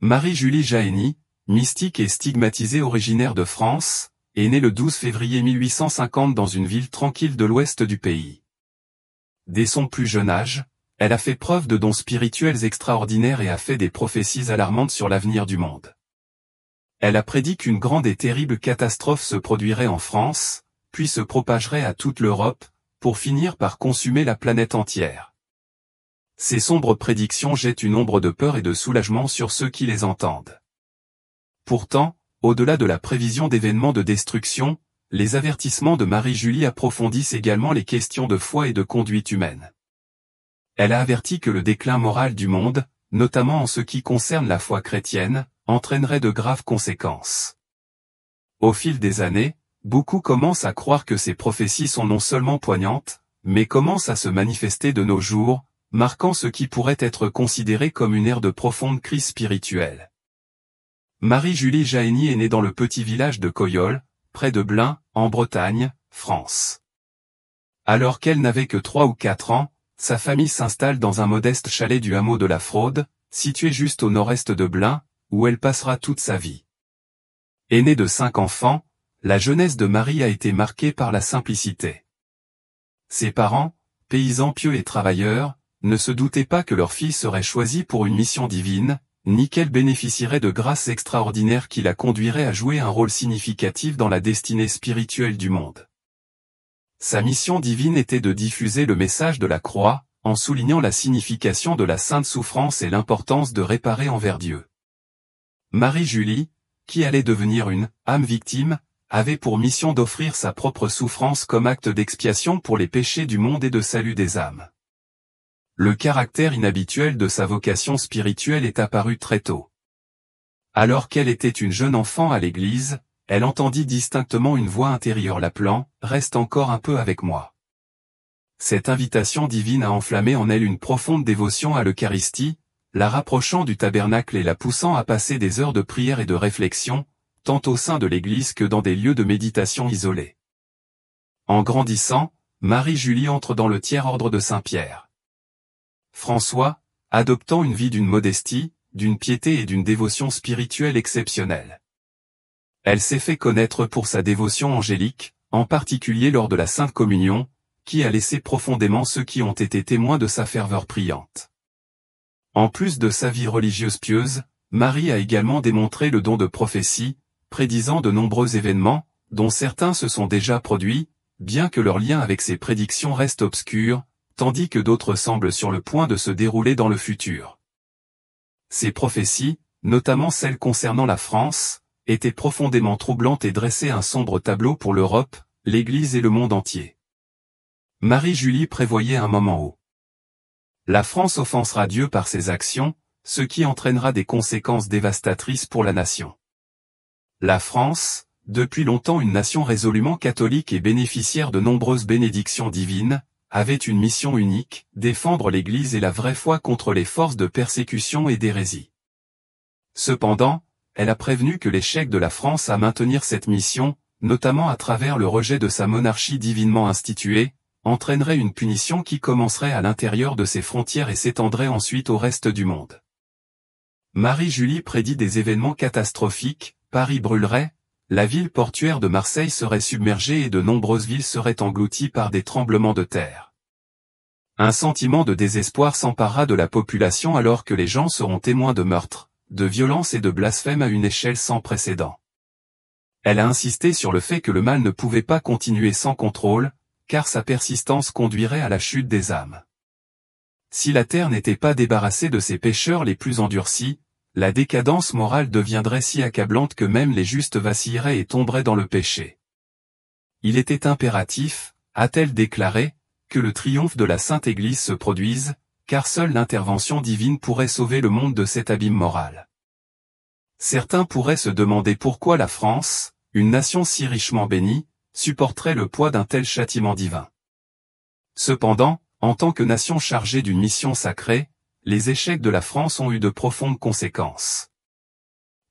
Marie-Julie Jahenny, mystique et stigmatisée originaire de France, est née le 12 février 1850 dans une ville tranquille de l'ouest du pays. Dès son plus jeune âge, elle a fait preuve de dons spirituels extraordinaires et a fait des prophéties alarmantes sur l'avenir du monde. Elle a prédit qu'une grande et terrible catastrophe se produirait en France, puis se propagerait à toute l'Europe, pour finir par consumer la planète entière. Ces sombres prédictions jettent une ombre de peur et de soulagement sur ceux qui les entendent. Pourtant, au-delà de la prévision d'événements de destruction, les avertissements de Marie-Julie approfondissent également les questions de foi et de conduite humaine. Elle a averti que le déclin moral du monde, notamment en ce qui concerne la foi chrétienne, entraînerait de graves conséquences. Au fil des années, beaucoup commencent à croire que ces prophéties sont non seulement poignantes, mais commencent à se manifester de nos jours, marquant ce qui pourrait être considéré comme une ère de profonde crise spirituelle. Marie-Julie Jahenny est née dans le petit village de Coyolles, près de Blain, en Bretagne, France. Alors qu'elle n'avait que 3 ou 4 ans, sa famille s'installe dans un modeste chalet du hameau de la Fraude, situé juste au nord-est de Blain, où elle passera toute sa vie. Aînée de 5 enfants, la jeunesse de Marie a été marquée par la simplicité. Ses parents, paysans pieux et travailleurs, ne se doutaient pas que leur fille serait choisie pour une mission divine, ni qu'elle bénéficierait de grâces extraordinaires qui la conduiraient à jouer un rôle significatif dans la destinée spirituelle du monde. Sa mission divine était de diffuser le message de la croix, en soulignant la signification de la sainte souffrance et l'importance de réparer envers Dieu. Marie-Julie, qui allait devenir une âme victime, avait pour mission d'offrir sa propre souffrance comme acte d'expiation pour les péchés du monde et de salut des âmes. Le caractère inhabituel de sa vocation spirituelle est apparu très tôt. Alors qu'elle était une jeune enfant à l'église, elle entendit distinctement une voix intérieure l'appelant « Reste encore un peu avec moi ». Cette invitation divine a enflammé en elle une profonde dévotion à l'Eucharistie, la rapprochant du tabernacle et la poussant à passer des heures de prière et de réflexion, tant au sein de l'église que dans des lieux de méditation isolés. En grandissant, Marie-Julie entre dans le tiers-ordre de Saint-Pierre. François, adoptant une vie d'une modestie, d'une piété et d'une dévotion spirituelle exceptionnelle. Elle s'est fait connaître pour sa dévotion angélique, en particulier lors de la Sainte Communion, qui a laissé profondément ceux qui ont été témoins de sa ferveur priante. En plus de sa vie religieuse pieuse, Marie a également démontré le don de prophétie, prédisant de nombreux événements, dont certains se sont déjà produits, bien que leur lien avec ces prédictions reste obscur, tandis que d'autres semblent sur le point de se dérouler dans le futur. Ces prophéties, notamment celles concernant la France, étaient profondément troublantes et dressaient un sombre tableau pour l'Europe, l'Église et le monde entier. Marie-Julie prévoyait un moment où la France offensera Dieu par ses actions, ce qui entraînera des conséquences dévastatrices pour la nation. La France, depuis longtemps une nation résolument catholique et bénéficiaire de nombreuses bénédictions divines, avait une mission unique, défendre l'Église et la vraie foi contre les forces de persécution et d'hérésie. Cependant, elle a prévenu que l'échec de la France à maintenir cette mission, notamment à travers le rejet de sa monarchie divinement instituée, entraînerait une punition qui commencerait à l'intérieur de ses frontières et s'étendrait ensuite au reste du monde. Marie-Julie prédit des événements catastrophiques, Paris brûlerait, la ville portuaire de Marseille serait submergée et de nombreuses villes seraient englouties par des tremblements de terre. Un sentiment de désespoir s'emparera de la population alors que les gens seront témoins de meurtres, de violences et de blasphèmes à une échelle sans précédent. Elle a insisté sur le fait que le mal ne pouvait pas continuer sans contrôle, car sa persistance conduirait à la chute des âmes. Si la terre n'était pas débarrassée de ses pécheurs les plus endurcis, la décadence morale deviendrait si accablante que même les justes vacilleraient et tomberaient dans le péché. Il était impératif, a-t-elle déclaré, que le triomphe de la Sainte Église se produise, car seule l'intervention divine pourrait sauver le monde de cet abîme moral. Certains pourraient se demander pourquoi la France, une nation si richement bénie, supporterait le poids d'un tel châtiment divin. Cependant, en tant que nation chargée d'une mission sacrée, les échecs de la France ont eu de profondes conséquences.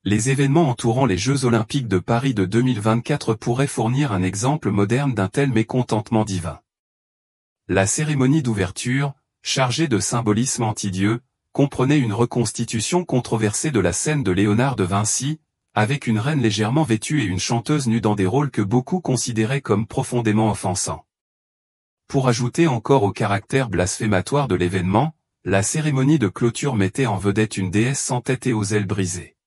Les événements entourant les Jeux Olympiques de Paris de 2024 pourraient fournir un exemple moderne d'un tel mécontentement divin. La cérémonie d'ouverture, chargée de symbolisme anti-Dieu, comprenait une reconstitution controversée de la scène de Léonard de Vinci, avec une reine légèrement vêtue et une chanteuse nue dans des rôles que beaucoup considéraient comme profondément offensants. Pour ajouter encore au caractère blasphématoire de l'événement, la cérémonie de clôture mettait en vedette une déesse sans tête et aux ailes brisées.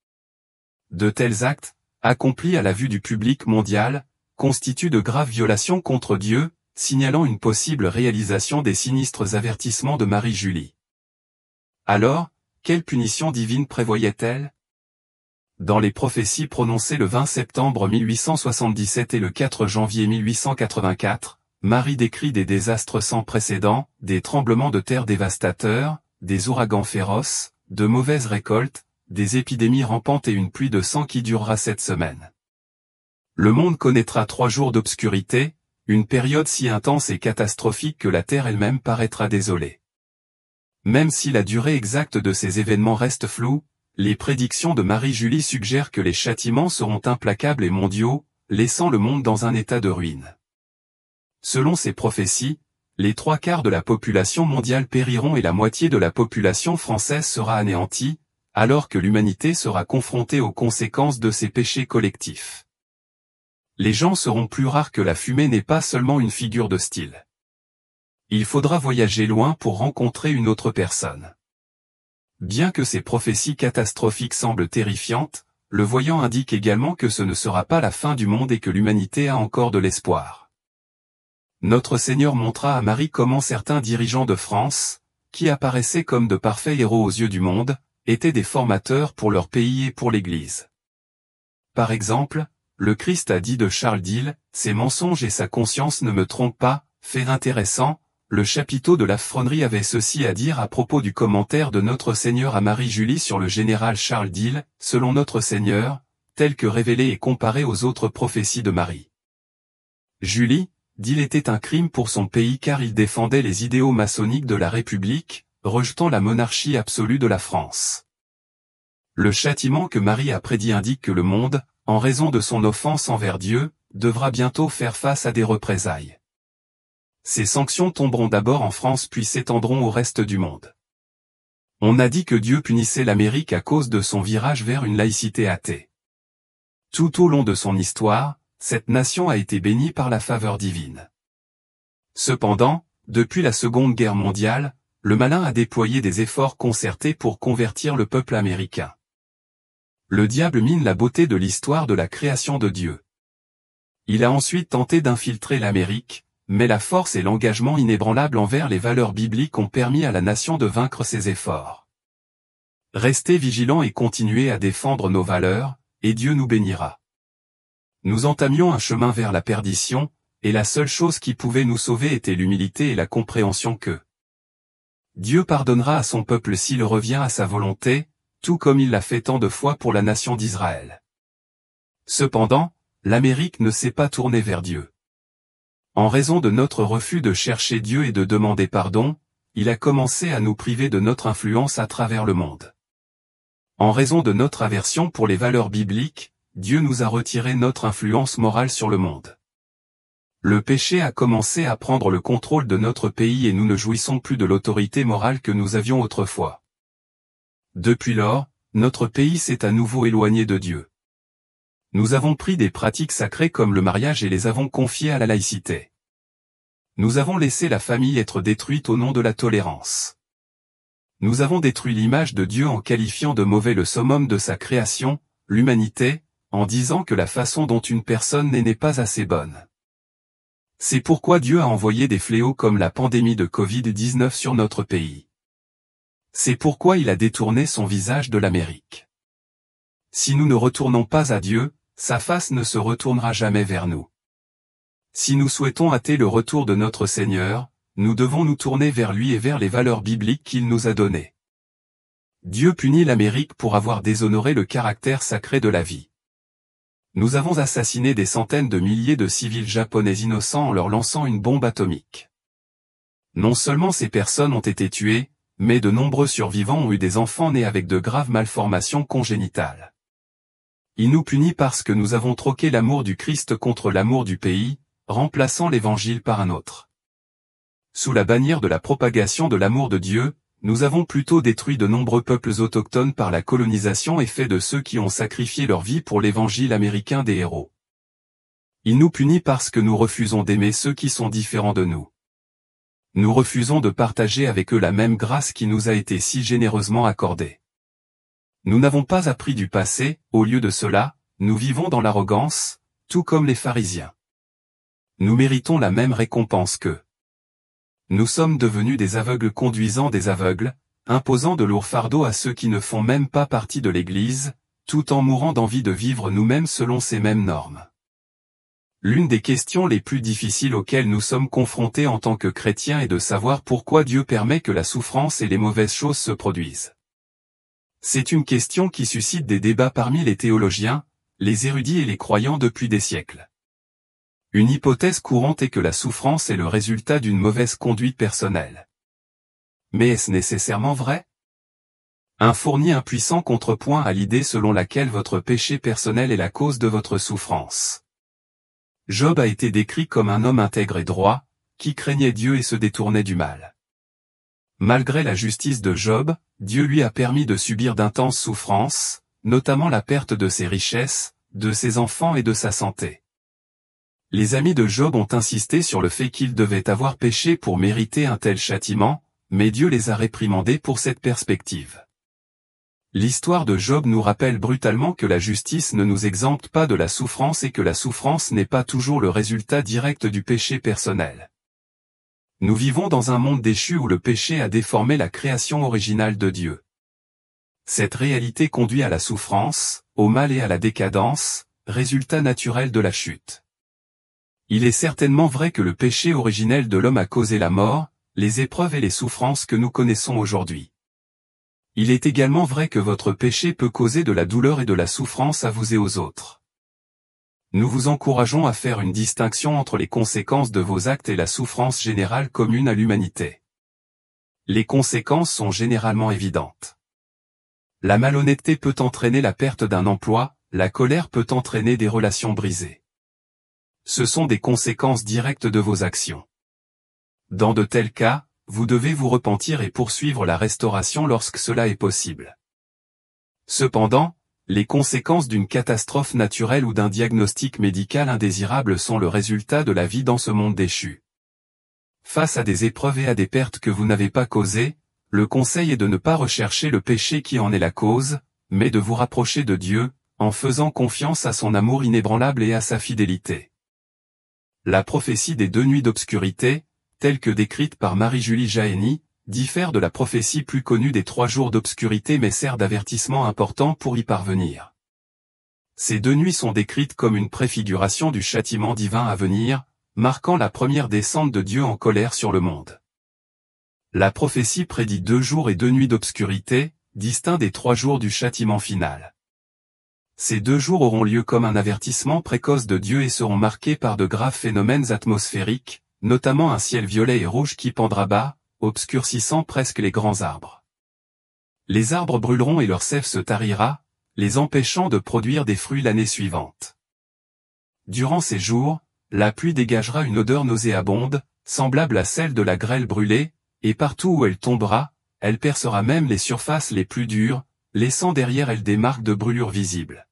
De tels actes, accomplis à la vue du public mondial, constituent de graves violations contre Dieu, signalant une possible réalisation des sinistres avertissements de Marie-Julie. Alors, quelle punition divine prévoyait-elle? Dans les prophéties prononcées le 20 septembre 1877 et le 4 janvier 1884, Marie décrit des désastres sans précédent, des tremblements de terre dévastateurs, des ouragans féroces, de mauvaises récoltes, des épidémies rampantes et une pluie de sang qui durera 7 semaines. Le monde connaîtra 3 jours d'obscurité, une période si intense et catastrophique que la terre elle-même paraîtra désolée. Même si la durée exacte de ces événements reste floue, les prédictions de Marie-Julie suggèrent que les châtiments seront implacables et mondiaux, laissant le monde dans un état de ruine. Selon ces prophéties, les 3/4 de la population mondiale périront et la moitié de la population française sera anéantie, alors que l'humanité sera confrontée aux conséquences de ses péchés collectifs. Les gens seront plus rares que la fumée n'est pas seulement une figure de style. Il faudra voyager loin pour rencontrer une autre personne. Bien que ces prophéties catastrophiques semblent terrifiantes, le voyant indique également que ce ne sera pas la fin du monde et que l'humanité a encore de l'espoir. Notre Seigneur montra à Marie comment certains dirigeants de France, qui apparaissaient comme de parfaits héros aux yeux du monde, étaient des formateurs pour leur pays et pour l'Église. Par exemple, le Christ a dit de Charles Dille, « Ses mensonges et sa conscience ne me trompent pas », fait intéressant. Le chapiteau de la Fronnerie avait ceci à dire à propos du commentaire de notre Seigneur à Marie-Julie sur le général Charles Dille, selon notre Seigneur, tel que révélé et comparé aux autres prophéties de Marie. Julie, Dille était un crime pour son pays car il défendait les idéaux maçonniques de la République, rejetant la monarchie absolue de la France. Le châtiment que Marie a prédit indique que le monde, en raison de son offense envers Dieu, devra bientôt faire face à des représailles. Ces sanctions tomberont d'abord en France puis s'étendront au reste du monde. On a dit que Dieu punissait l'Amérique à cause de son virage vers une laïcité athée. Tout au long de son histoire, cette nation a été bénie par la faveur divine. Cependant, depuis la Seconde Guerre mondiale, le malin a déployé des efforts concertés pour convertir le peuple américain. Le diable mine la beauté de l'histoire de la création de Dieu. Il a ensuite tenté d'infiltrer l'Amérique, mais la force et l'engagement inébranlable envers les valeurs bibliques ont permis à la nation de vaincre ses efforts. Restez vigilants et continuez à défendre nos valeurs, et Dieu nous bénira. Nous entamions un chemin vers la perdition, et la seule chose qui pouvait nous sauver était l'humilité et la compréhension que Dieu pardonnera à son peuple s'il revient à sa volonté, tout comme il l'a fait tant de fois pour la nation d'Israël. Cependant, l'Amérique ne s'est pas tournée vers Dieu. En raison de notre refus de chercher Dieu et de demander pardon, il a commencé à nous priver de notre influence à travers le monde. En raison de notre aversion pour les valeurs bibliques, Dieu nous a retiré notre influence morale sur le monde. Le péché a commencé à prendre le contrôle de notre pays et nous ne jouissons plus de l'autorité morale que nous avions autrefois. Depuis lors, notre pays s'est à nouveau éloigné de Dieu. Nous avons pris des pratiques sacrées comme le mariage et les avons confiées à la laïcité. Nous avons laissé la famille être détruite au nom de la tolérance. Nous avons détruit l'image de Dieu en qualifiant de mauvais le summum de sa création, l'humanité, en disant que la façon dont une personne n'est pas assez bonne. C'est pourquoi Dieu a envoyé des fléaux comme la pandémie de Covid-19 sur notre pays. C'est pourquoi il a détourné son visage de l'Amérique. Si nous ne retournons pas à Dieu, sa face ne se retournera jamais vers nous. Si nous souhaitons hâter le retour de notre Seigneur, nous devons nous tourner vers lui et vers les valeurs bibliques qu'il nous a données. Dieu punit l'Amérique pour avoir déshonoré le caractère sacré de la vie. Nous avons assassiné des centaines de milliers de civils japonais innocents en leur lançant une bombe atomique. Non seulement ces personnes ont été tuées, mais de nombreux survivants ont eu des enfants nés avec de graves malformations congénitales. Il nous punit parce que nous avons troqué l'amour du Christ contre l'amour du pays, remplaçant l'Évangile par un autre. Sous la bannière de la propagation de l'amour de Dieu, nous avons plutôt détruit de nombreux peuples autochtones par la colonisation et fait de ceux qui ont sacrifié leur vie pour l'évangile américain des héros. Il nous punit parce que nous refusons d'aimer ceux qui sont différents de nous. Nous refusons de partager avec eux la même grâce qui nous a été si généreusement accordée. Nous n'avons pas appris du passé, au lieu de cela, nous vivons dans l'arrogance, tout comme les pharisiens. Nous méritons la même récompense qu'eux. Nous sommes devenus des aveugles conduisant des aveugles, imposant de lourds fardeaux à ceux qui ne font même pas partie de l'Église, tout en mourant d'envie de vivre nous-mêmes selon ces mêmes normes. L'une des questions les plus difficiles auxquelles nous sommes confrontés en tant que chrétiens est de savoir pourquoi Dieu permet que la souffrance et les mauvaises choses se produisent. C'est une question qui suscite des débats parmi les théologiens, les érudits et les croyants depuis des siècles. Une hypothèse courante est que la souffrance est le résultat d'une mauvaise conduite personnelle. Mais est-ce nécessairement vrai? Un fourni impuissant contrepoint à l'idée selon laquelle votre péché personnel est la cause de votre souffrance. Job a été décrit comme un homme intègre et droit, qui craignait Dieu et se détournait du mal. Malgré la justice de Job, Dieu lui a permis de subir d'intenses souffrances, notamment la perte de ses richesses, de ses enfants et de sa santé. Les amis de Job ont insisté sur le fait qu'il devait avoir péché pour mériter un tel châtiment, mais Dieu les a réprimandés pour cette perspective. L'histoire de Job nous rappelle brutalement que la justice ne nous exempte pas de la souffrance et que la souffrance n'est pas toujours le résultat direct du péché personnel. Nous vivons dans un monde déchu où le péché a déformé la création originale de Dieu. Cette réalité conduit à la souffrance, au mal et à la décadence, résultat naturel de la chute. Il est certainement vrai que le péché originel de l'homme a causé la mort, les épreuves et les souffrances que nous connaissons aujourd'hui. Il est également vrai que votre péché peut causer de la douleur et de la souffrance à vous et aux autres. Nous vous encourageons à faire une distinction entre les conséquences de vos actes et la souffrance générale commune à l'humanité. Les conséquences sont généralement évidentes. La malhonnêteté peut entraîner la perte d'un emploi, la colère peut entraîner des relations brisées. Ce sont des conséquences directes de vos actions. Dans de tels cas, vous devez vous repentir et poursuivre la restauration lorsque cela est possible. Cependant, les conséquences d'une catastrophe naturelle ou d'un diagnostic médical indésirable sont le résultat de la vie dans ce monde déchu. Face à des épreuves et à des pertes que vous n'avez pas causées, le conseil est de ne pas rechercher le péché qui en est la cause, mais de vous rapprocher de Dieu, en faisant confiance à son amour inébranlable et à sa fidélité. La prophétie des 2 nuits d'obscurité, telle que décrite par Marie-Julie Jahenny, diffère de la prophétie plus connue des 3 jours d'obscurité mais sert d'avertissement important pour y parvenir. Ces 2 nuits sont décrites comme une préfiguration du châtiment divin à venir, marquant la première descente de Dieu en colère sur le monde. La prophétie prédit 2 jours et 2 nuits d'obscurité, distincts des 3 jours du châtiment final. Ces 2 jours auront lieu comme un avertissement précoce de Dieu et seront marqués par de graves phénomènes atmosphériques, notamment un ciel violet et rouge qui pendra bas, obscurcissant presque les grands arbres. Les arbres brûleront et leur sève se tarira, les empêchant de produire des fruits l'année suivante. Durant ces jours, la pluie dégagera une odeur nauséabonde, semblable à celle de la grêle brûlée, et partout où elle tombera, elle percera même les surfaces les plus dures, laissant derrière elle des marques de brûlure visibles.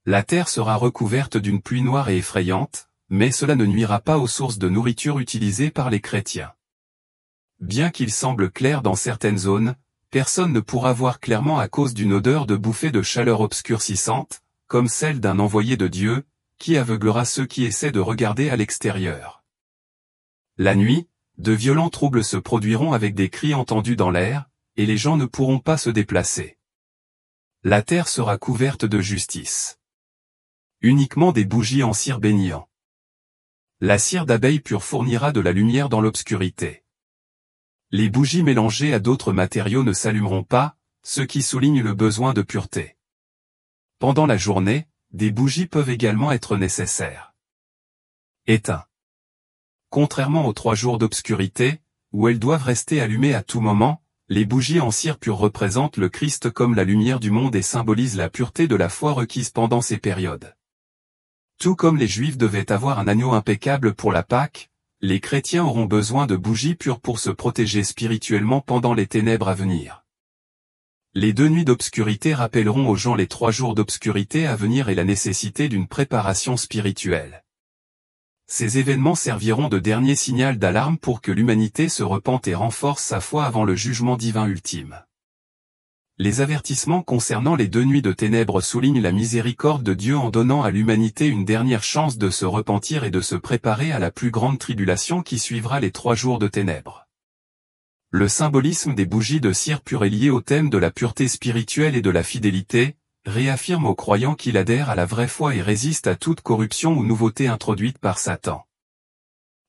La terre sera recouverte d'une pluie noire et effrayante, mais cela ne nuira pas aux sources de nourriture utilisées par les chrétiens. Bien qu'il semble clair dans certaines zones, personne ne pourra voir clairement à cause d'une odeur de bouffée de chaleur obscurcissante, comme celle d'un envoyé de Dieu, qui aveuglera ceux qui essaient de regarder à l'extérieur. La nuit, de violents troubles se produiront avec des cris entendus dans l'air, et les gens ne pourront pas se déplacer. La terre sera couverte de justice. Uniquement des bougies en cire bénillant. La cire d'abeille pure fournira de la lumière dans l'obscurité. Les bougies mélangées à d'autres matériaux ne s'allumeront pas, ce qui souligne le besoin de pureté. Pendant la journée, des bougies peuvent également être nécessaires. Éteint. Contrairement aux 3 jours d'obscurité, où elles doivent rester allumées à tout moment, les bougies en cire pure représentent le Christ comme la lumière du monde et symbolisent la pureté de la foi requise pendant ces périodes. Tout comme les Juifs devaient avoir un agneau impeccable pour la Pâque, les chrétiens auront besoin de bougies pures pour se protéger spirituellement pendant les ténèbres à venir. Les 2 nuits d'obscurité rappelleront aux gens les 3 jours d'obscurité à venir et la nécessité d'une préparation spirituelle. Ces événements serviront de dernier signal d'alarme pour que l'humanité se repente et renforce sa foi avant le jugement divin ultime. Les avertissements concernant les 2 nuits de ténèbres soulignent la miséricorde de Dieu en donnant à l'humanité une dernière chance de se repentir et de se préparer à la plus grande tribulation qui suivra les 3 jours de ténèbres. Le symbolisme des bougies de cire pure est lié au thème de la pureté spirituelle et de la fidélité, réaffirme aux croyants qu'il adhère à la vraie foi et résiste à toute corruption ou nouveauté introduite par Satan.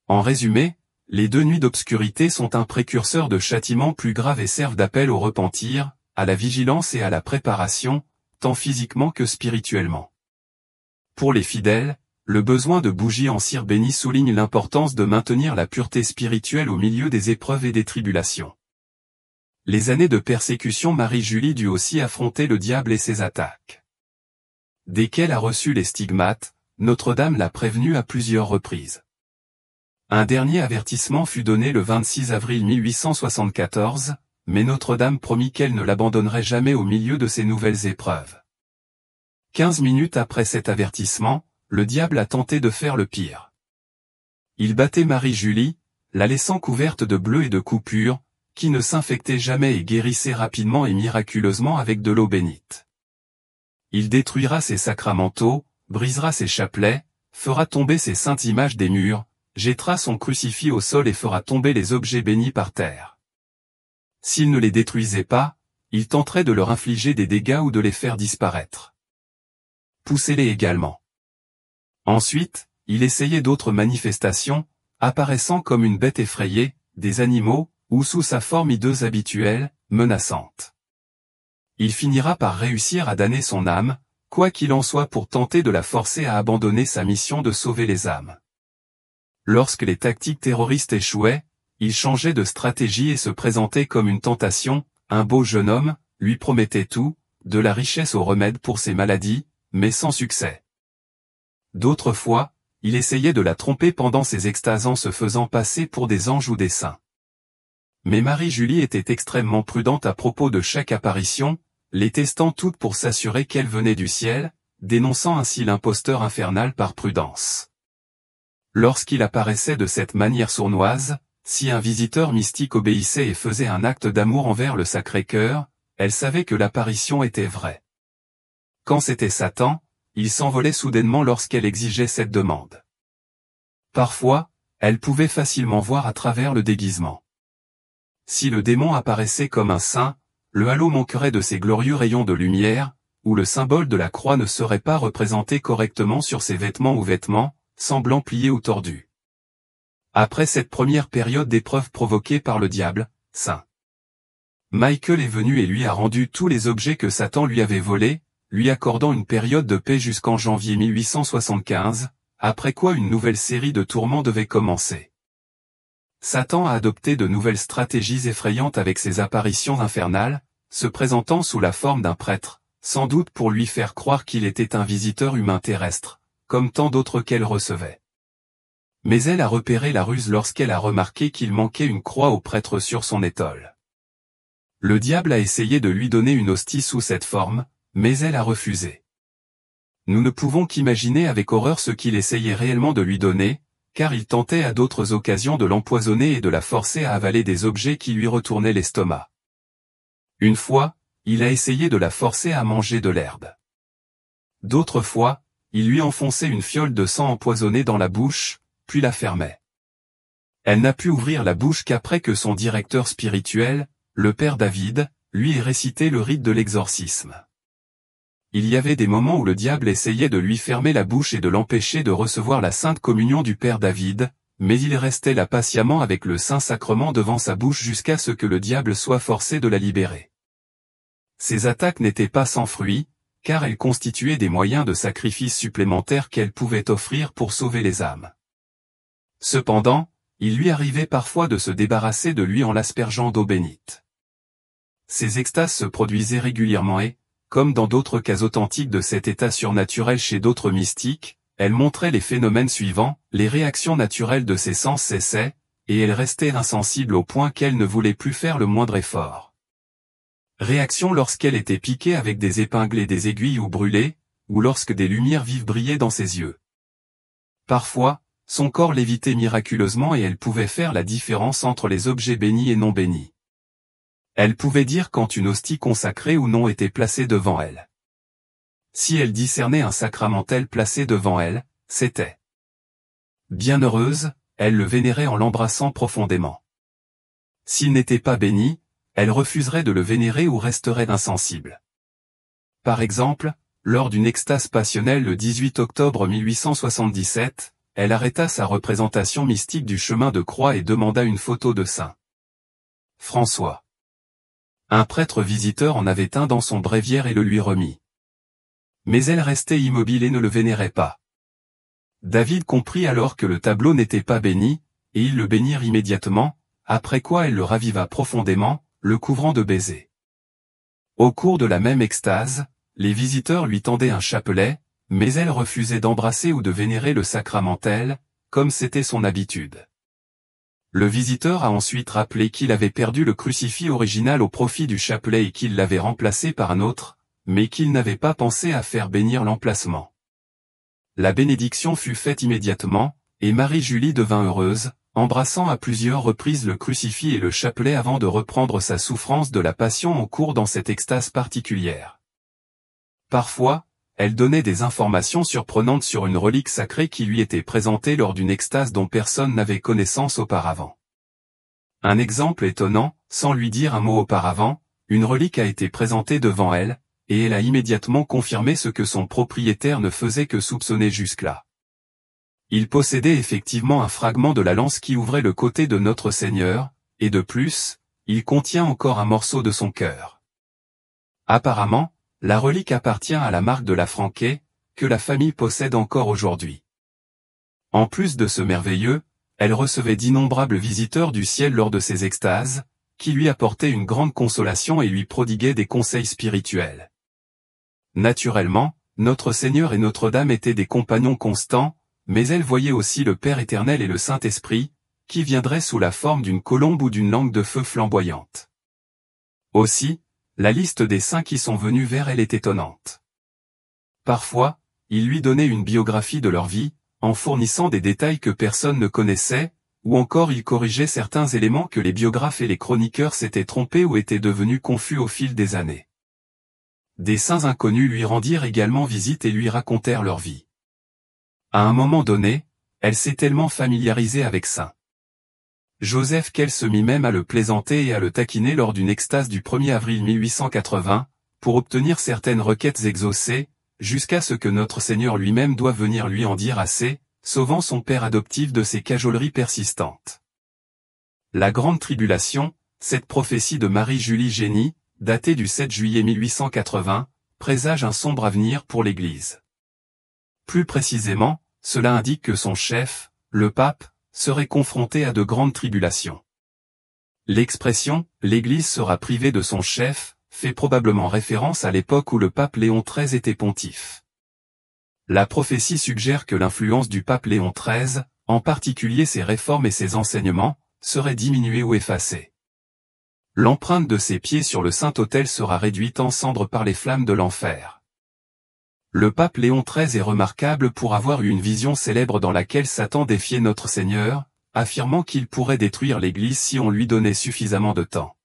En résumé, les 2 nuits d'obscurité sont un précurseur de châtiments plus graves et servent d'appel au repentir, à la vigilance et à la préparation, tant physiquement que spirituellement. Pour les fidèles, le besoin de bougies en cire bénie souligne l'importance de maintenir la pureté spirituelle au milieu des épreuves et des tribulations. Les années de persécution Marie-Julie dut aussi affronter le diable et ses attaques. Dès qu'elle a reçu les stigmates, Notre-Dame l'a prévenue à plusieurs reprises. Un dernier avertissement fut donné le 26 avril 1874, mais Notre-Dame promit qu'elle ne l'abandonnerait jamais au milieu de ces nouvelles épreuves. 15 minutes après cet avertissement, le diable a tenté de faire le pire. Il battait Marie-Julie, la laissant couverte de bleus et de coupures, qui ne s'infectait jamais et guérissait rapidement et miraculeusement avec de l'eau bénite. Il détruira ses sacramentaux, brisera ses chapelets, fera tomber ses saintes images des murs, jettera son crucifix au sol et fera tomber les objets bénis par terre. S'il ne les détruisait pas, il tenterait de leur infliger des dégâts ou de les faire disparaître. Poussez-les également. Ensuite, il essayait d'autres manifestations, apparaissant comme une bête effrayée, des animaux, ou sous sa forme hideuse habituelle, menaçante. Il finira par réussir à damner son âme, quoi qu'il en soit pour tenter de la forcer à abandonner sa mission de sauver les âmes. Lorsque les tactiques terroristes échouaient, il changeait de stratégie et se présentait comme une tentation, un beau jeune homme, lui promettait tout, de la richesse au remède pour ses maladies, mais sans succès. D'autres fois, il essayait de la tromper pendant ses extases en se faisant passer pour des anges ou des saints. Mais Marie-Julie était extrêmement prudente à propos de chaque apparition, les testant toutes pour s'assurer qu'elle venait du ciel, dénonçant ainsi l'imposteur infernal par prudence. Lorsqu'il apparaissait de cette manière sournoise, si un visiteur mystique obéissait et faisait un acte d'amour envers le Sacré-Cœur, elle savait que l'apparition était vraie. Quand c'était Satan, il s'envolait soudainement lorsqu'elle exigeait cette demande. Parfois, elle pouvait facilement voir à travers le déguisement. Si le démon apparaissait comme un saint, le halo manquerait de ses glorieux rayons de lumière, ou le symbole de la croix ne serait pas représenté correctement sur ses vêtements ou vêtements, semblant pliés ou tordus. Après cette première période d'épreuve provoquée par le diable, Saint Michael est venu et lui a rendu tous les objets que Satan lui avait volés, lui accordant une période de paix jusqu'en janvier 1875, après quoi une nouvelle série de tourments devait commencer. Satan a adopté de nouvelles stratégies effrayantes avec ses apparitions infernales, se présentant sous la forme d'un prêtre, sans doute pour lui faire croire qu'il était un visiteur humain terrestre, comme tant d'autres qu'elle recevait. Mais elle a repéré la ruse lorsqu'elle a remarqué qu'il manquait une croix au prêtre sur son étole. Le diable a essayé de lui donner une hostie sous cette forme, mais elle a refusé. Nous ne pouvons qu'imaginer avec horreur ce qu'il essayait réellement de lui donner, car il tentait à d'autres occasions de l'empoisonner et de la forcer à avaler des objets qui lui retournaient l'estomac. Une fois, il a essayé de la forcer à manger de l'herbe. D'autres fois, il lui enfonçait une fiole de sang empoisonné dans la bouche, puis la fermait. Elle n'a pu ouvrir la bouche qu'après que son directeur spirituel, le père David, lui ait récité le rite de l'exorcisme. Il y avait des moments où le diable essayait de lui fermer la bouche et de l'empêcher de recevoir la sainte communion du père David, mais il restait là patiemment avec le Saint-Sacrement devant sa bouche jusqu'à ce que le diable soit forcé de la libérer. Ces attaques n'étaient pas sans fruit, car elles constituaient des moyens de sacrifice supplémentaires qu'elle pouvait offrir pour sauver les âmes. Cependant, il lui arrivait parfois de se débarrasser de lui en l'aspergeant d'eau bénite. Ces extases se produisaient régulièrement et, comme dans d'autres cas authentiques de cet état surnaturel chez d'autres mystiques, elle montrait les phénomènes suivants, les réactions naturelles de ses sens cessaient, et elle restait insensible au point qu'elle ne voulait plus faire le moindre effort. Réaction lorsqu'elle était piquée avec des épingles et des aiguilles ou brûlée, ou lorsque des lumières vives brillaient dans ses yeux. Parfois, son corps lévitait miraculeusement et elle pouvait faire la différence entre les objets bénis et non bénis. Elle pouvait dire quand une hostie consacrée ou non était placée devant elle. Si elle discernait un sacramentel placé devant elle, c'était bienheureuse, elle le vénérait en l'embrassant profondément. S'il n'était pas béni, elle refuserait de le vénérer ou resterait insensible. Par exemple, lors d'une extase passionnelle le 18 octobre 1877, elle arrêta sa représentation mystique du chemin de croix et demanda une photo de saint François. Un prêtre visiteur en avait un dans son bréviaire et le lui remit. Mais elle restait immobile et ne le vénérait pas. David comprit alors que le tableau n'était pas béni, et ils le bénirent immédiatement, après quoi elle le raviva profondément, le couvrant de baisers. Au cours de la même extase, les visiteurs lui tendaient un chapelet, mais elle refusait d'embrasser ou de vénérer le sacramentel, comme c'était son habitude. Le visiteur a ensuite rappelé qu'il avait perdu le crucifix original au profit du chapelet et qu'il l'avait remplacé par un autre, mais qu'il n'avait pas pensé à faire bénir l'emplacement. La bénédiction fut faite immédiatement, et Marie-Julie devint heureuse, embrassant à plusieurs reprises le crucifix et le chapelet avant de reprendre sa souffrance de la passion en cours dans cette extase particulière. Parfois, elle donnait des informations surprenantes sur une relique sacrée qui lui était présentée lors d'une extase dont personne n'avait connaissance auparavant. Un exemple étonnant, sans lui dire un mot auparavant, une relique a été présentée devant elle, et elle a immédiatement confirmé ce que son propriétaire ne faisait que soupçonner jusque-là. Il possédait effectivement un fragment de la lance qui ouvrait le côté de notre Seigneur, et de plus, il contient encore un morceau de son cœur. Apparemment, la relique appartient à la marque de la Franquet, que la famille possède encore aujourd'hui. En plus de ce merveilleux, elle recevait d'innombrables visiteurs du ciel lors de ses extases, qui lui apportaient une grande consolation et lui prodiguaient des conseils spirituels. Naturellement, notre Seigneur et Notre-Dame étaient des compagnons constants, mais elle voyait aussi le Père éternel et le Saint-Esprit, qui viendraient sous la forme d'une colombe ou d'une langue de feu flamboyante. Aussi, la liste des saints qui sont venus vers elle est étonnante. Parfois, il lui donnait une biographie de leur vie, en fournissant des détails que personne ne connaissait, ou encore il corrigeait certains éléments que les biographes et les chroniqueurs s'étaient trompés ou étaient devenus confus au fil des années. Des saints inconnus lui rendirent également visite et lui racontèrent leur vie. À un moment donné, elle s'est tellement familiarisée avec saint Joseph qu'elle se mit même à le plaisanter et à le taquiner lors d'une extase du 1er avril 1880, pour obtenir certaines requêtes exaucées, jusqu'à ce que notre Seigneur lui-même doive venir lui en dire assez, sauvant son père adoptif de ses cajoleries persistantes. La Grande Tribulation, cette prophétie de Marie-Julie Génie, datée du 7 juillet 1880, présage un sombre avenir pour l'Église. Plus précisément, cela indique que son chef, le pape, serait confronté à de grandes tribulations. L'expression « l'Église sera privée de son chef » fait probablement référence à l'époque où le pape Léon XIII était pontife. La prophétie suggère que l'influence du pape Léon XIII, en particulier ses réformes et ses enseignements, serait diminuée ou effacée. L'empreinte de ses pieds sur le Saint-Autel sera réduite en cendres par les flammes de l'enfer. Le pape Léon XIII est remarquable pour avoir eu une vision célèbre dans laquelle Satan défiait notre Seigneur, affirmant qu'il pourrait détruire l'Église si on lui donnait suffisamment de temps.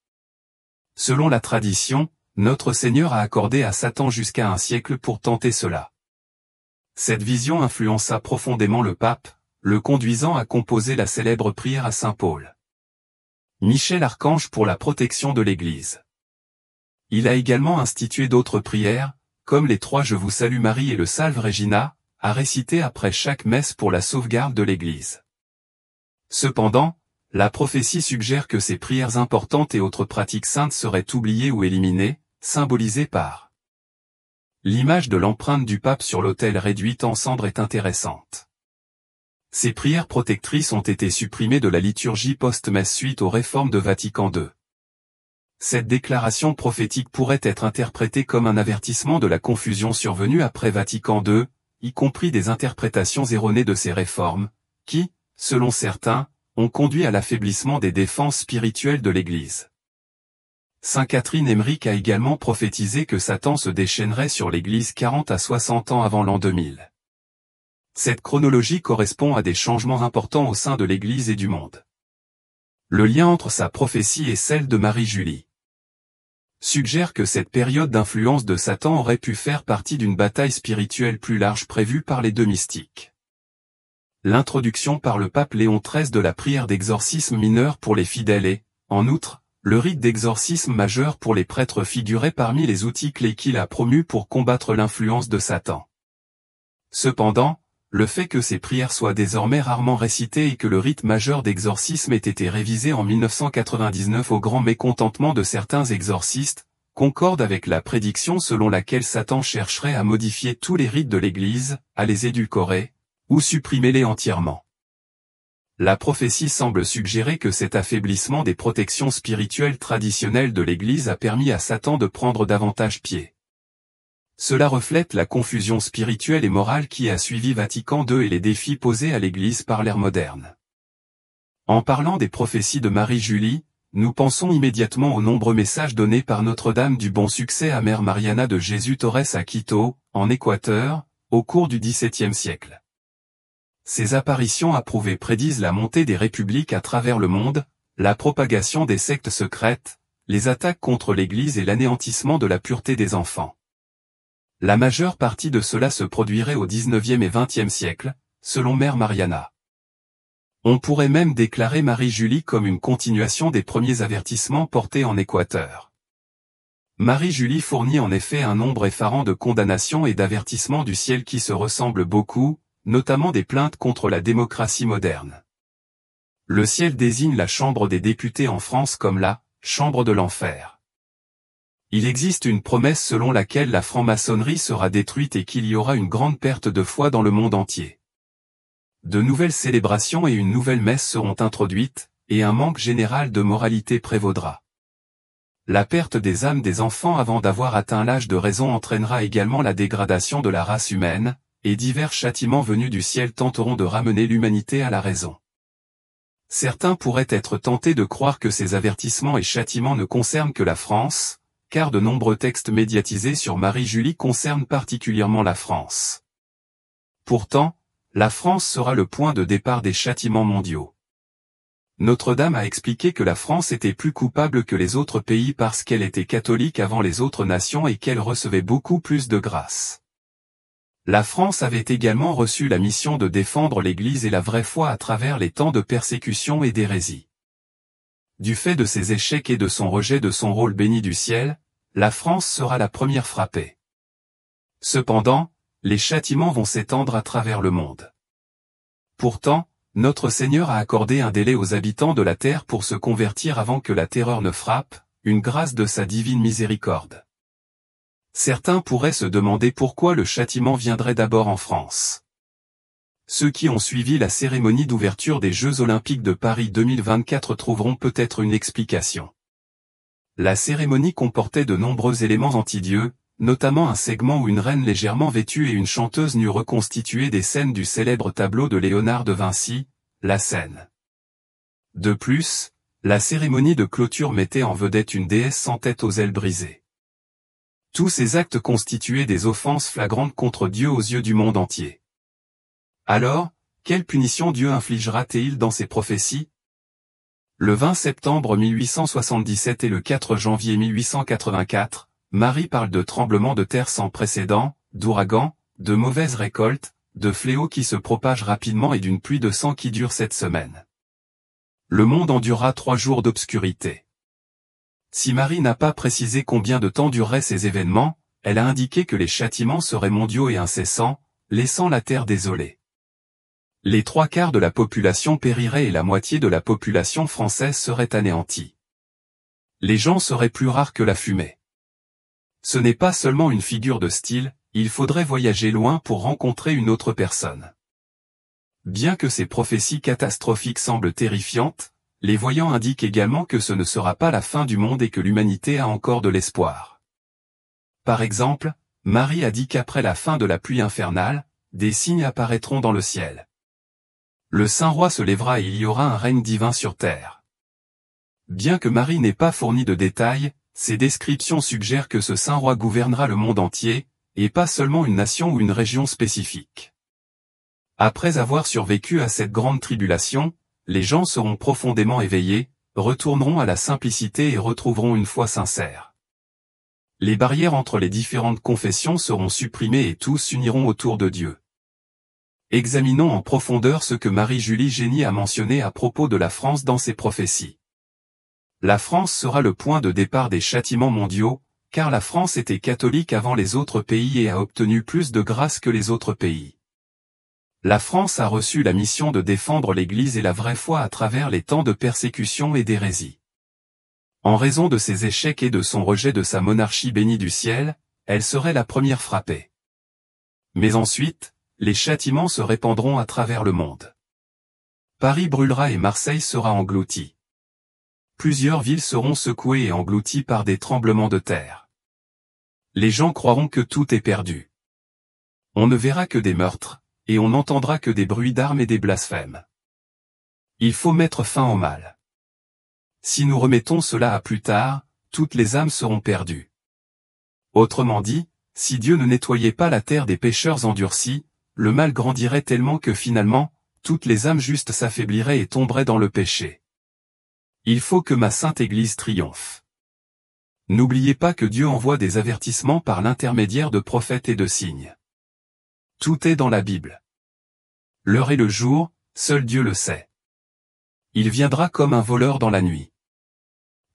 Selon la tradition, notre Seigneur a accordé à Satan jusqu'à un siècle pour tenter cela. Cette vision influença profondément le pape, le conduisant à composer la célèbre prière à Saint Paul. Michel Archange pour la protection de l'Église. Il a également institué d'autres prières, comme les 3 Je vous salue Marie et le Salve Regina, à réciter après chaque messe pour la sauvegarde de l'Église. Cependant, la prophétie suggère que ces prières importantes et autres pratiques saintes seraient oubliées ou éliminées, symbolisées par l'image de l'empreinte du pape sur l'autel réduite en cendres est intéressante. Ces prières protectrices ont été supprimées de la liturgie post-messe suite aux réformes de Vatican II. Cette déclaration prophétique pourrait être interprétée comme un avertissement de la confusion survenue après Vatican II, y compris des interprétations erronées de ces réformes, qui, selon certains, ont conduit à l'affaiblissement des défenses spirituelles de l'Église. Saint Catherine Emmerich a également prophétisé que Satan se déchaînerait sur l'Église 40 à 60 ans avant l'an 2000. Cette chronologie correspond à des changements importants au sein de l'Église et du monde. Le lien entre sa prophétie et celle de Marie-Julie suggère que cette période d'influence de Satan aurait pu faire partie d'une bataille spirituelle plus large prévue par les deux mystiques. L'introduction par le pape Léon XIII de la prière d'exorcisme mineur pour les fidèles et, en outre, le rite d'exorcisme majeur pour les prêtres figurait parmi les outils clés qu'il a promus pour combattre l'influence de Satan. Cependant, le fait que ces prières soient désormais rarement récitées et que le rite majeur d'exorcisme ait été révisé en 1999 au grand mécontentement de certains exorcistes, concorde avec la prédiction selon laquelle Satan chercherait à modifier tous les rites de l'Église, à les édulcorer, ou supprimer-les entièrement. La prophétie semble suggérer que cet affaiblissement des protections spirituelles traditionnelles de l'Église a permis à Satan de prendre davantage pied. Cela reflète la confusion spirituelle et morale qui a suivi Vatican II et les défis posés à l'Église par l'ère moderne. En parlant des prophéties de Marie-Julie, nous pensons immédiatement aux nombreux messages donnés par Notre-Dame du Bon Succès à Mère Mariana de Jésus Torres à Quito, en Équateur, au cours du XVIIe siècle. Ces apparitions approuvées prédisent la montée des républiques à travers le monde, la propagation des sectes secrètes, les attaques contre l'Église et l'anéantissement de la pureté des enfants. La majeure partie de cela se produirait au XIXe et XXe siècle, selon Mère Mariana. On pourrait même déclarer Marie-Julie comme une continuation des premiers avertissements portés en Équateur. Marie-Julie fournit en effet un nombre effarant de condamnations et d'avertissements du ciel qui se ressemblent beaucoup, notamment des plaintes contre la démocratie moderne. Le ciel désigne la Chambre des députés en France comme la « Chambre de l'enfer ». Il existe une promesse selon laquelle la franc-maçonnerie sera détruite et qu'il y aura une grande perte de foi dans le monde entier. De nouvelles célébrations et une nouvelle messe seront introduites, et un manque général de moralité prévaudra. La perte des âmes des enfants avant d'avoir atteint l'âge de raison entraînera également la dégradation de la race humaine, et divers châtiments venus du ciel tenteront de ramener l'humanité à la raison. Certains pourraient être tentés de croire que ces avertissements et châtiments ne concernent que la France, car de nombreux textes médiatisés sur Marie-Julie concernent particulièrement la France. Pourtant, la France sera le point de départ des châtiments mondiaux. Notre-Dame a expliqué que la France était plus coupable que les autres pays parce qu'elle était catholique avant les autres nations et qu'elle recevait beaucoup plus de grâce. La France avait également reçu la mission de défendre l'Église et la vraie foi à travers les temps de persécution et d'hérésie. Du fait de ses échecs et de son rejet de son rôle béni du ciel, la France sera la première frappée. Cependant, les châtiments vont s'étendre à travers le monde. Pourtant, notre Seigneur a accordé un délai aux habitants de la terre pour se convertir avant que la terreur ne frappe, une grâce de sa divine miséricorde. Certains pourraient se demander pourquoi le châtiment viendrait d'abord en France. Ceux qui ont suivi la cérémonie d'ouverture des Jeux Olympiques de Paris 2024 trouveront peut-être une explication. La cérémonie comportait de nombreux éléments anti-dieu, notamment un segment où une reine légèrement vêtue et une chanteuse nue reconstituaient des scènes du célèbre tableau de Léonard de Vinci, La Scène. De plus, la cérémonie de clôture mettait en vedette une déesse sans tête aux ailes brisées. Tous ces actes constituaient des offenses flagrantes contre Dieu aux yeux du monde entier. Alors, quelle punition Dieu infligera-t-il dans ses prophéties? Le 20 septembre 1877 et le 4 janvier 1884, Marie parle de tremblements de terre sans précédent, d'ouragans, de mauvaises récoltes, de fléaux qui se propagent rapidement et d'une pluie de sang qui dure 7 semaines. Le monde endurera 3 jours d'obscurité. Si Marie n'a pas précisé combien de temps dureraient ces événements, elle a indiqué que les châtiments seraient mondiaux et incessants, laissant la terre désolée. Les 3/4 de la population périraient et la moitié de la population française serait anéantie. Les gens seraient plus rares que la fumée. Ce n'est pas seulement une figure de style, il faudrait voyager loin pour rencontrer une autre personne. Bien que ces prophéties catastrophiques semblent terrifiantes, les voyants indiquent également que ce ne sera pas la fin du monde et que l'humanité a encore de l'espoir. Par exemple, Marie a dit qu'après la fin de la pluie infernale, des signes apparaîtront dans le ciel. Le Saint-Roi se lèvera et il y aura un règne divin sur terre. Bien que Marie n'ait pas fourni de détails, ces descriptions suggèrent que ce Saint-Roi gouvernera le monde entier, et pas seulement une nation ou une région spécifique. Après avoir survécu à cette grande tribulation, les gens seront profondément éveillés, retourneront à la simplicité et retrouveront une foi sincère. Les barrières entre les différentes confessions seront supprimées et tous s'uniront autour de Dieu. Examinons en profondeur ce que Marie-Julie Génie a mentionné à propos de la France dans ses prophéties. La France sera le point de départ des châtiments mondiaux, car la France était catholique avant les autres pays et a obtenu plus de grâce que les autres pays. La France a reçu la mission de défendre l'Église et la vraie foi à travers les temps de persécution et d'hérésie. En raison de ses échecs et de son rejet de sa monarchie bénie du ciel, elle serait la première frappée. Mais ensuite, les châtiments se répandront à travers le monde. Paris brûlera et Marseille sera englouti. Plusieurs villes seront secouées et englouties par des tremblements de terre. Les gens croiront que tout est perdu. On ne verra que des meurtres, et on n'entendra que des bruits d'armes et des blasphèmes. Il faut mettre fin au mal. Si nous remettons cela à plus tard, toutes les âmes seront perdues. Autrement dit, si Dieu ne nettoyait pas la terre des pécheurs endurcis, le mal grandirait tellement que finalement, toutes les âmes justes s'affaibliraient et tomberaient dans le péché. Il faut que ma sainte Église triomphe. N'oubliez pas que Dieu envoie des avertissements par l'intermédiaire de prophètes et de signes. Tout est dans la Bible. L'heure et le jour, seul Dieu le sait. Il viendra comme un voleur dans la nuit.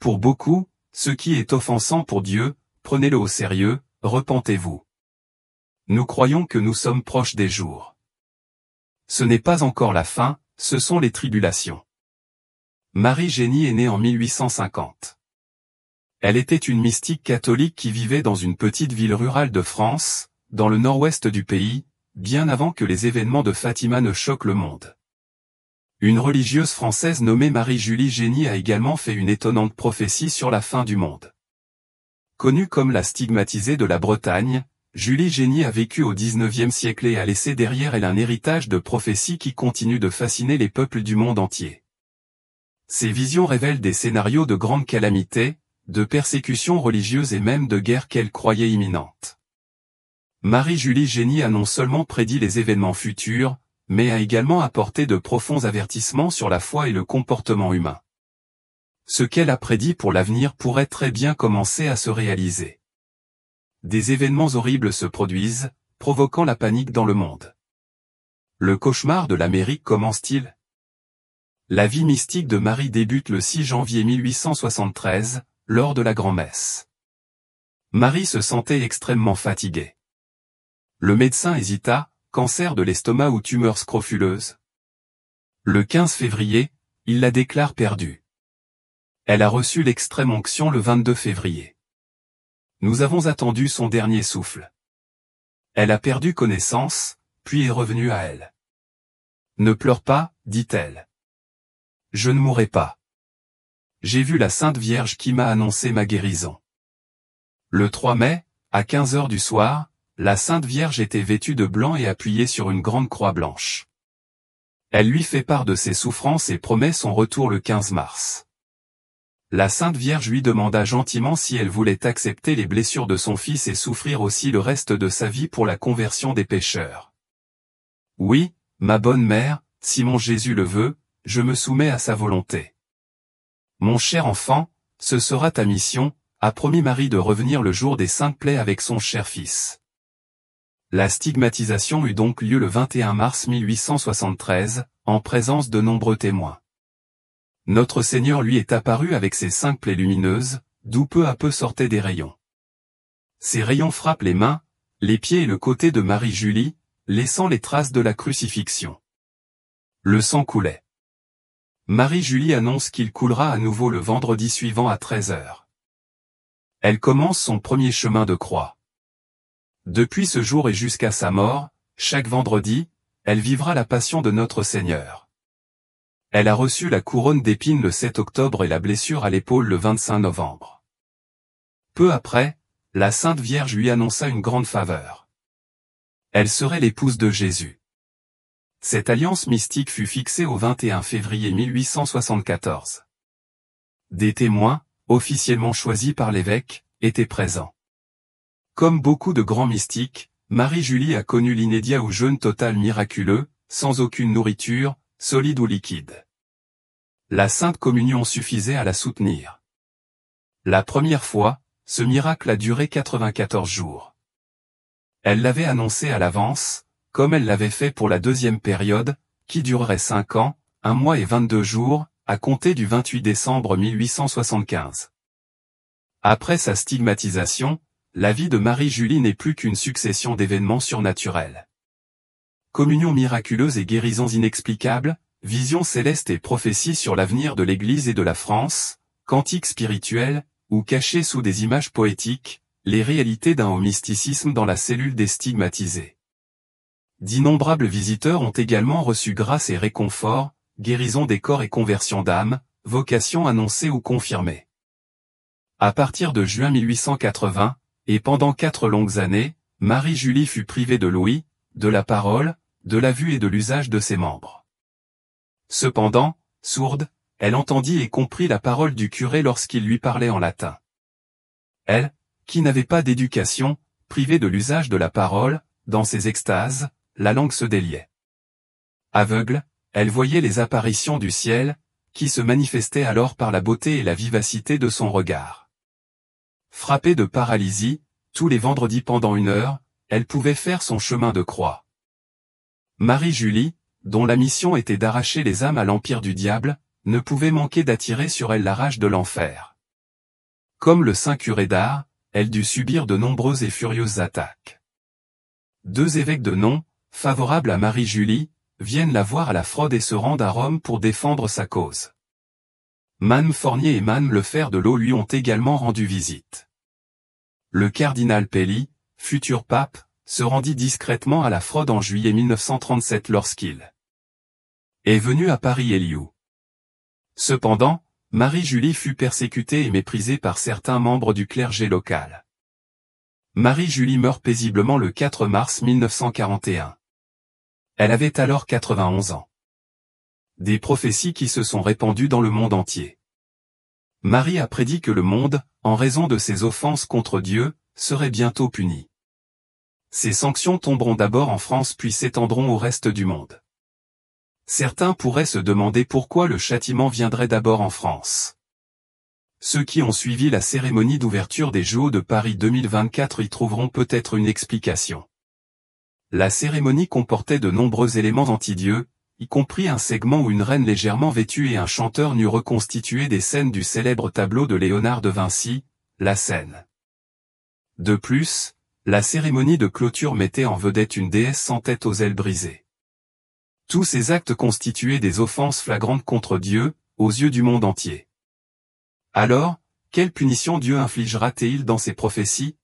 Pour beaucoup, ce qui est offensant pour Dieu, prenez-le au sérieux, repentez-vous. Nous croyons que nous sommes proches des jours. Ce n'est pas encore la fin, ce sont les tribulations. Marie Génie est née en 1850. Elle était une mystique catholique qui vivait dans une petite ville rurale de France, dans le nord-ouest du pays, bien avant que les événements de Fatima ne choquent le monde. Une religieuse française nommée Marie-Julie Génie a également fait une étonnante prophétie sur la fin du monde. Connue comme la stigmatisée de la Bretagne, Julie Génie a vécu au XIXe siècle et a laissé derrière elle un héritage de prophéties qui continue de fasciner les peuples du monde entier. Ses visions révèlent des scénarios de grandes calamités, de persécutions religieuses et même de guerres qu'elle croyait imminentes. Marie-Julie Génie a non seulement prédit les événements futurs, mais a également apporté de profonds avertissements sur la foi et le comportement humain. Ce qu'elle a prédit pour l'avenir pourrait très bien commencer à se réaliser. Des événements horribles se produisent, provoquant la panique dans le monde. Le cauchemar de l'Amérique commence-t-il? La vie mystique de Marie débute le 6 janvier 1873, lors de la grand-messe. Marie se sentait extrêmement fatiguée. Le médecin hésita, cancer de l'estomac ou tumeur scrofuleuse. Le 15 février, il la déclare perdue. Elle a reçu l'extrême onction le 22 février. Nous avons attendu son dernier souffle. Elle a perdu connaissance, puis est revenue à elle. Ne pleure pas, dit-elle. Je ne mourrai pas. J'ai vu la Sainte Vierge qui m'a annoncé ma guérison. Le 3 mai, à 15 heures du soir, la Sainte Vierge était vêtue de blanc et appuyée sur une grande croix blanche. Elle lui fait part de ses souffrances et promet son retour le 15 mars. La Sainte Vierge lui demanda gentiment si elle voulait accepter les blessures de son fils et souffrir aussi le reste de sa vie pour la conversion des pécheurs. Oui, ma bonne mère, si mon Jésus le veut, je me soumets à sa volonté. Mon cher enfant, ce sera ta mission, a promis Marie de revenir le jour des saintes plaies avec son cher fils. La stigmatisation eut donc lieu le 21 mars 1873, en présence de nombreux témoins. Notre Seigneur lui est apparu avec ses 5 plaies lumineuses, d'où peu à peu sortaient des rayons. Ces rayons frappent les mains, les pieds et le côté de Marie-Julie, laissant les traces de la crucifixion. Le sang coulait. Marie-Julie annonce qu'il coulera à nouveau le vendredi suivant à 13 heures. Elle commence son premier chemin de croix. Depuis ce jour et jusqu'à sa mort, chaque vendredi, elle vivra la passion de notre Seigneur. Elle a reçu la couronne d'épines le 7 octobre et la blessure à l'épaule le 25 novembre. Peu après, la Sainte Vierge lui annonça une grande faveur. Elle serait l'épouse de Jésus. Cette alliance mystique fut fixée au 21 février 1874. Des témoins, officiellement choisis par l'évêque, étaient présents. Comme beaucoup de grands mystiques, Marie-Julie a connu l'inédit ou jeûne total miraculeux, sans aucune nourriture, solide ou liquide. La Sainte Communion suffisait à la soutenir. La première fois, ce miracle a duré 94 jours. Elle l'avait annoncé à l'avance, comme elle l'avait fait pour la deuxième période, qui durerait 5 ans, 1 mois et 22 jours, à compter du 28 décembre 1875. Après sa stigmatisation, la vie de Marie-Julie n'est plus qu'une succession d'événements surnaturels. Communion miraculeuse et guérisons inexplicables, visions célestes et prophéties sur l'avenir de l'Église et de la France, cantiques spirituels, ou cachés sous des images poétiques, les réalités d'un haut mysticisme dans la cellule des stigmatisés. D'innombrables visiteurs ont également reçu grâce et réconfort, guérison des corps et conversion d'âme, vocation annoncée ou confirmée. À partir de juin 1880, et pendant 4 longues années, Marie-Julie fut privée de l'ouïe, de la parole, de la vue et de l'usage de ses membres. Cependant, sourde, elle entendit et comprit la parole du curé lorsqu'il lui parlait en latin. Elle, qui n'avait pas d'éducation, privée de l'usage de la parole, dans ses extases, la langue se déliait. Aveugle, elle voyait les apparitions du ciel, qui se manifestaient alors par la beauté et la vivacité de son regard. Frappée de paralysie, tous les vendredis pendant 1 heure, elle pouvait faire son chemin de croix. Marie-Julie, dont la mission était d'arracher les âmes à l'empire du diable, ne pouvait manquer d'attirer sur elle la rage de l'enfer. Comme le saint curé d'Ars, elle dut subir de nombreuses et furieuses attaques. 2 évêques de nom, favorables à Marie-Julie, viennent la voir à la Fraude et se rendent à Rome pour défendre sa cause. Mame Fournier et Mame Lefer-de-l'Eau lui ont également rendu visite. Le cardinal Pelli, futur pape, se rendit discrètement à la Fraude en juillet 1937 lorsqu'il est venu à Paris-Eliou. Cependant, Marie-Julie fut persécutée et méprisée par certains membres du clergé local. Marie-Julie meurt paisiblement le 4 mars 1941. Elle avait alors 91 ans. Des prophéties qui se sont répandues dans le monde entier. Marie a prédit que le monde, en raison de ses offenses contre Dieu, serait bientôt puni. Ces sanctions tomberont d'abord en France puis s'étendront au reste du monde. Certains pourraient se demander pourquoi le châtiment viendrait d'abord en France. Ceux qui ont suivi la cérémonie d'ouverture des JO de Paris 2024 y trouveront peut-être une explication. La cérémonie comportait de nombreux éléments anti-Dieu, y compris un segment où une reine légèrement vêtue et un chanteur nu reconstituaient des scènes du célèbre tableau de Léonard de Vinci, La Scène. De plus, la cérémonie de clôture mettait en vedette une déesse sans tête aux ailes brisées. Tous ces actes constituaient des offenses flagrantes contre Dieu, aux yeux du monde entier. Alors, quelle punition Dieu infligera-t-il dans ses prophéties?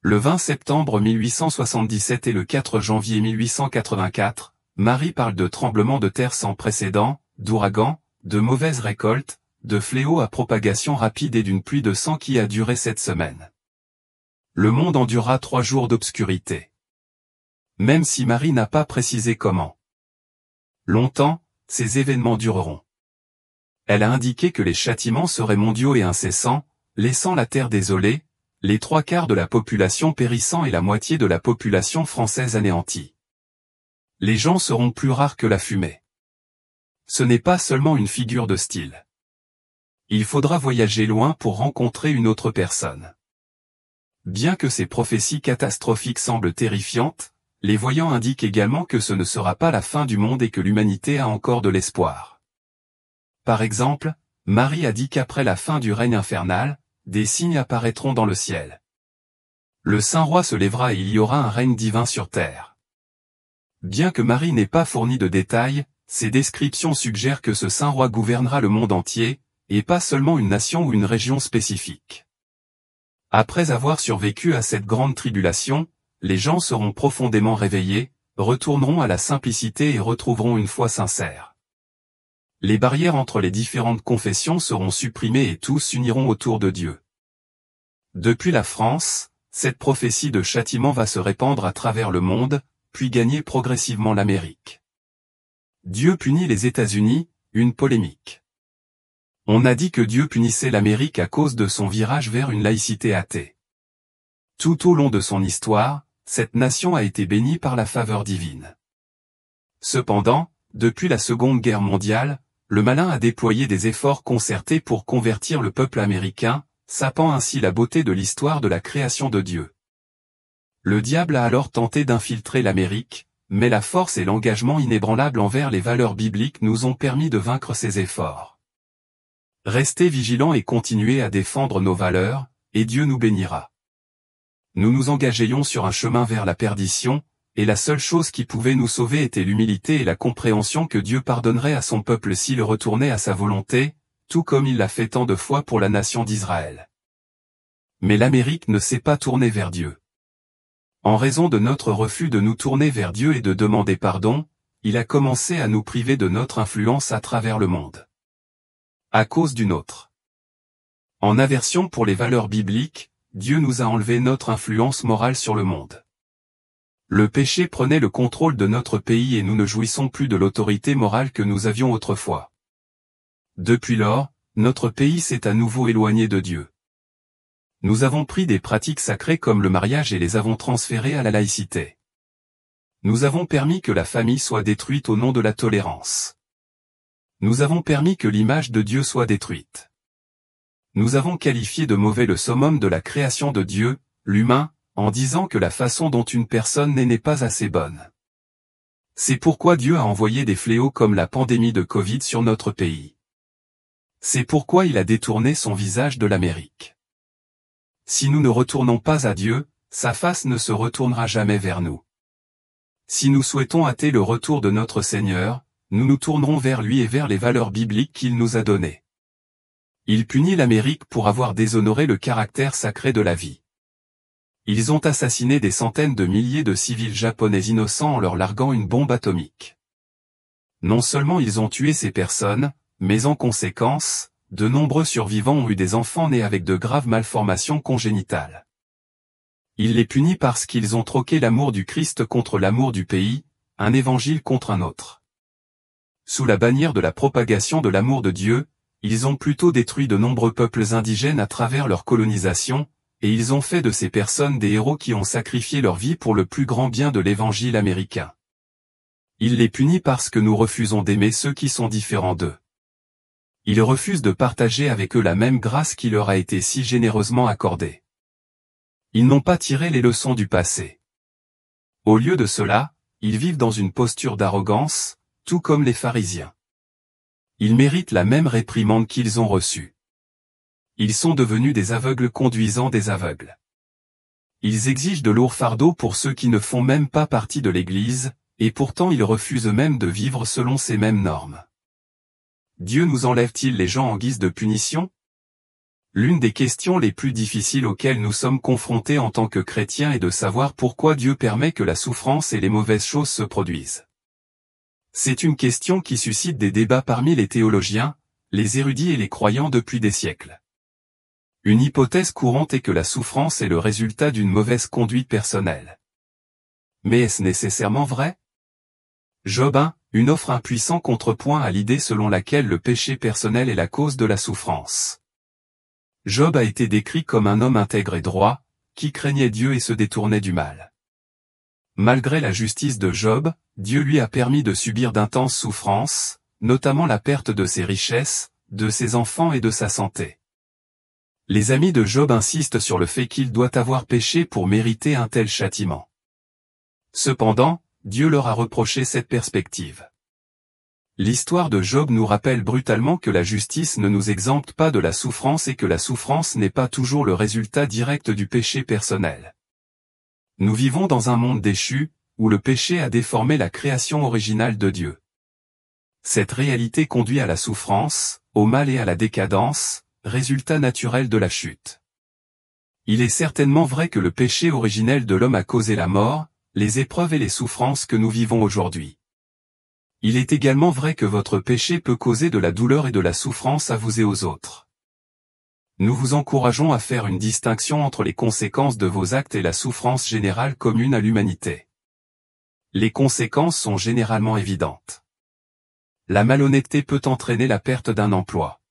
Le 20 septembre 1877 et le 4 janvier 1884, Marie parle de tremblements de terre sans précédent, d'ouragans, de mauvaises récoltes, de fléaux à propagation rapide et d'une pluie de sang qui a duré 7 semaines. Le monde endura 3 jours d'obscurité. Même si Marie n'a pas précisé comment. Longtemps, ces événements dureront. Elle a indiqué que les châtiments seraient mondiaux et incessants, laissant la terre désolée, les 3/4 de la population périssant et la moitié de la population française anéantie. Les gens seront plus rares que la fumée. Ce n'est pas seulement une figure de style. Il faudra voyager loin pour rencontrer une autre personne. Bien que ces prophéties catastrophiques semblent terrifiantes, les voyants indiquent également que ce ne sera pas la fin du monde et que l'humanité a encore de l'espoir. Par exemple, Marie a dit qu'après la fin du règne infernal, des signes apparaîtront dans le ciel. Le Saint-Roi se lèvera et il y aura un règne divin sur terre. Bien que Marie n'ait pas fourni de détails, ces descriptions suggèrent que ce Saint-Roi gouvernera le monde entier, et pas seulement une nation ou une région spécifique. Après avoir survécu à cette grande tribulation, les gens seront profondément réveillés, retourneront à la simplicité et retrouveront une foi sincère. Les barrières entre les différentes confessions seront supprimées et tous s'uniront autour de Dieu. Depuis la France, cette prophétie de châtiment va se répandre à travers le monde, puis gagner progressivement l'Amérique. Dieu punit les États-Unis, une polémique. On a dit que Dieu punissait l'Amérique à cause de son virage vers une laïcité athée. Tout au long de son histoire, cette nation a été bénie par la faveur divine. Cependant, depuis la Seconde Guerre mondiale, le malin a déployé des efforts concertés pour convertir le peuple américain, sapant ainsi la beauté de l'histoire de la création de Dieu. Le diable a alors tenté d'infiltrer l'Amérique, mais la force et l'engagement inébranlable envers les valeurs bibliques nous ont permis de vaincre ces efforts. Restez vigilants et continuez à défendre nos valeurs, et Dieu nous bénira. Nous nous engagions sur un chemin vers la perdition, et la seule chose qui pouvait nous sauver était l'humilité et la compréhension que Dieu pardonnerait à son peuple s'il retournait à sa volonté, tout comme il l'a fait tant de fois pour la nation d'Israël. Mais l'Amérique ne s'est pas tournée vers Dieu. En raison de notre refus de nous tourner vers Dieu et de demander pardon, il a commencé à nous priver de notre influence à travers le monde. À cause d'une autre. En aversion pour les valeurs bibliques, Dieu nous a enlevé notre influence morale sur le monde. Le péché prenait le contrôle de notre pays et nous ne jouissons plus de l'autorité morale que nous avions autrefois. Depuis lors, notre pays s'est à nouveau éloigné de Dieu. Nous avons pris des pratiques sacrées comme le mariage et les avons transférées à la laïcité. Nous avons permis que la famille soit détruite au nom de la tolérance. Nous avons permis que l'image de Dieu soit détruite. Nous avons qualifié de mauvais le summum de la création de Dieu, l'humain, en disant que la façon dont une personne n'est pas assez bonne. C'est pourquoi Dieu a envoyé des fléaux comme la pandémie de Covid sur notre pays. C'est pourquoi il a détourné son visage de l'Amérique. Si nous ne retournons pas à Dieu, sa face ne se retournera jamais vers nous. Si nous souhaitons hâter le retour de notre Seigneur, nous nous tournerons vers lui et vers les valeurs bibliques qu'il nous a données. Il punit l'Amérique pour avoir déshonoré le caractère sacré de la vie. Ils ont assassiné des centaines de milliers de civils japonais innocents en leur larguant une bombe atomique. Non seulement ils ont tué ces personnes, mais en conséquence, de nombreux survivants ont eu des enfants nés avec de graves malformations congénitales. Il les punit parce qu'ils ont troqué l'amour du Christ contre l'amour du pays, un évangile contre un autre. Sous la bannière de la propagation de l'amour de Dieu, ils ont plutôt détruit de nombreux peuples indigènes à travers leur colonisation, et ils ont fait de ces personnes des héros qui ont sacrifié leur vie pour le plus grand bien de l'évangile américain. Il les punit parce que nous refusons d'aimer ceux qui sont différents d'eux. Ils refusent de partager avec eux la même grâce qui leur a été si généreusement accordée. Ils n'ont pas tiré les leçons du passé. Au lieu de cela, ils vivent dans une posture d'arrogance, tout comme les pharisiens. Ils méritent la même réprimande qu'ils ont reçue. Ils sont devenus des aveugles conduisant des aveugles. Ils exigent de lourds fardeaux pour ceux qui ne font même pas partie de l'Église, et pourtant ils refusent même de vivre selon ces mêmes normes. Dieu nous enlève-t-il les gens en guise de punition? L'une des questions les plus difficiles auxquelles nous sommes confrontés en tant que chrétiens est de savoir pourquoi Dieu permet que la souffrance et les mauvaises choses se produisent. C'est une question qui suscite des débats parmi les théologiens, les érudits et les croyants depuis des siècles. Une hypothèse courante est que la souffrance est le résultat d'une mauvaise conduite personnelle. Mais est-ce nécessairement vrai? Job 1, une offre un puissant contrepoint à l'idée selon laquelle le péché personnel est la cause de la souffrance. Job a été décrit comme un homme intègre et droit, qui craignait Dieu et se détournait du mal. Malgré la justice de Job, Dieu lui a permis de subir d'intenses souffrances, notamment la perte de ses richesses, de ses enfants et de sa santé. Les amis de Job insistent sur le fait qu'il doit avoir péché pour mériter un tel châtiment. Cependant, Dieu leur a reproché cette perspective. L'histoire de Job nous rappelle brutalement que la justice ne nous exempte pas de la souffrance et que la souffrance n'est pas toujours le résultat direct du péché personnel. Nous vivons dans un monde déchu, où le péché a déformé la création originale de Dieu. Cette réalité conduit à la souffrance, au mal et à la décadence, résultat naturel de la chute. Il est certainement vrai que le péché originel de l'homme a causé la mort, les épreuves et les souffrances que nous vivons aujourd'hui. Il est également vrai que votre péché peut causer de la douleur et de la souffrance à vous et aux autres. Nous vous encourageons à faire une distinction entre les conséquences de vos actes et la souffrance générale commune à l'humanité. Les conséquences sont généralement évidentes. La malhonnêteté peut entraîner la perte d'un emploi.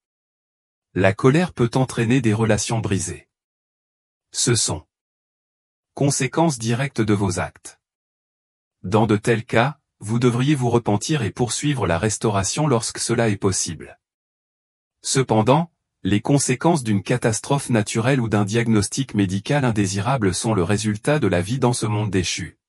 La colère peut entraîner des relations brisées. Ce sont conséquences directes de vos actes. Dans de tels cas, vous devriez vous repentir et poursuivre la restauration lorsque cela est possible. Cependant, les conséquences d'une catastrophe naturelle ou d'un diagnostic médical indésirable sont le résultat de la vie dans ce monde déchu.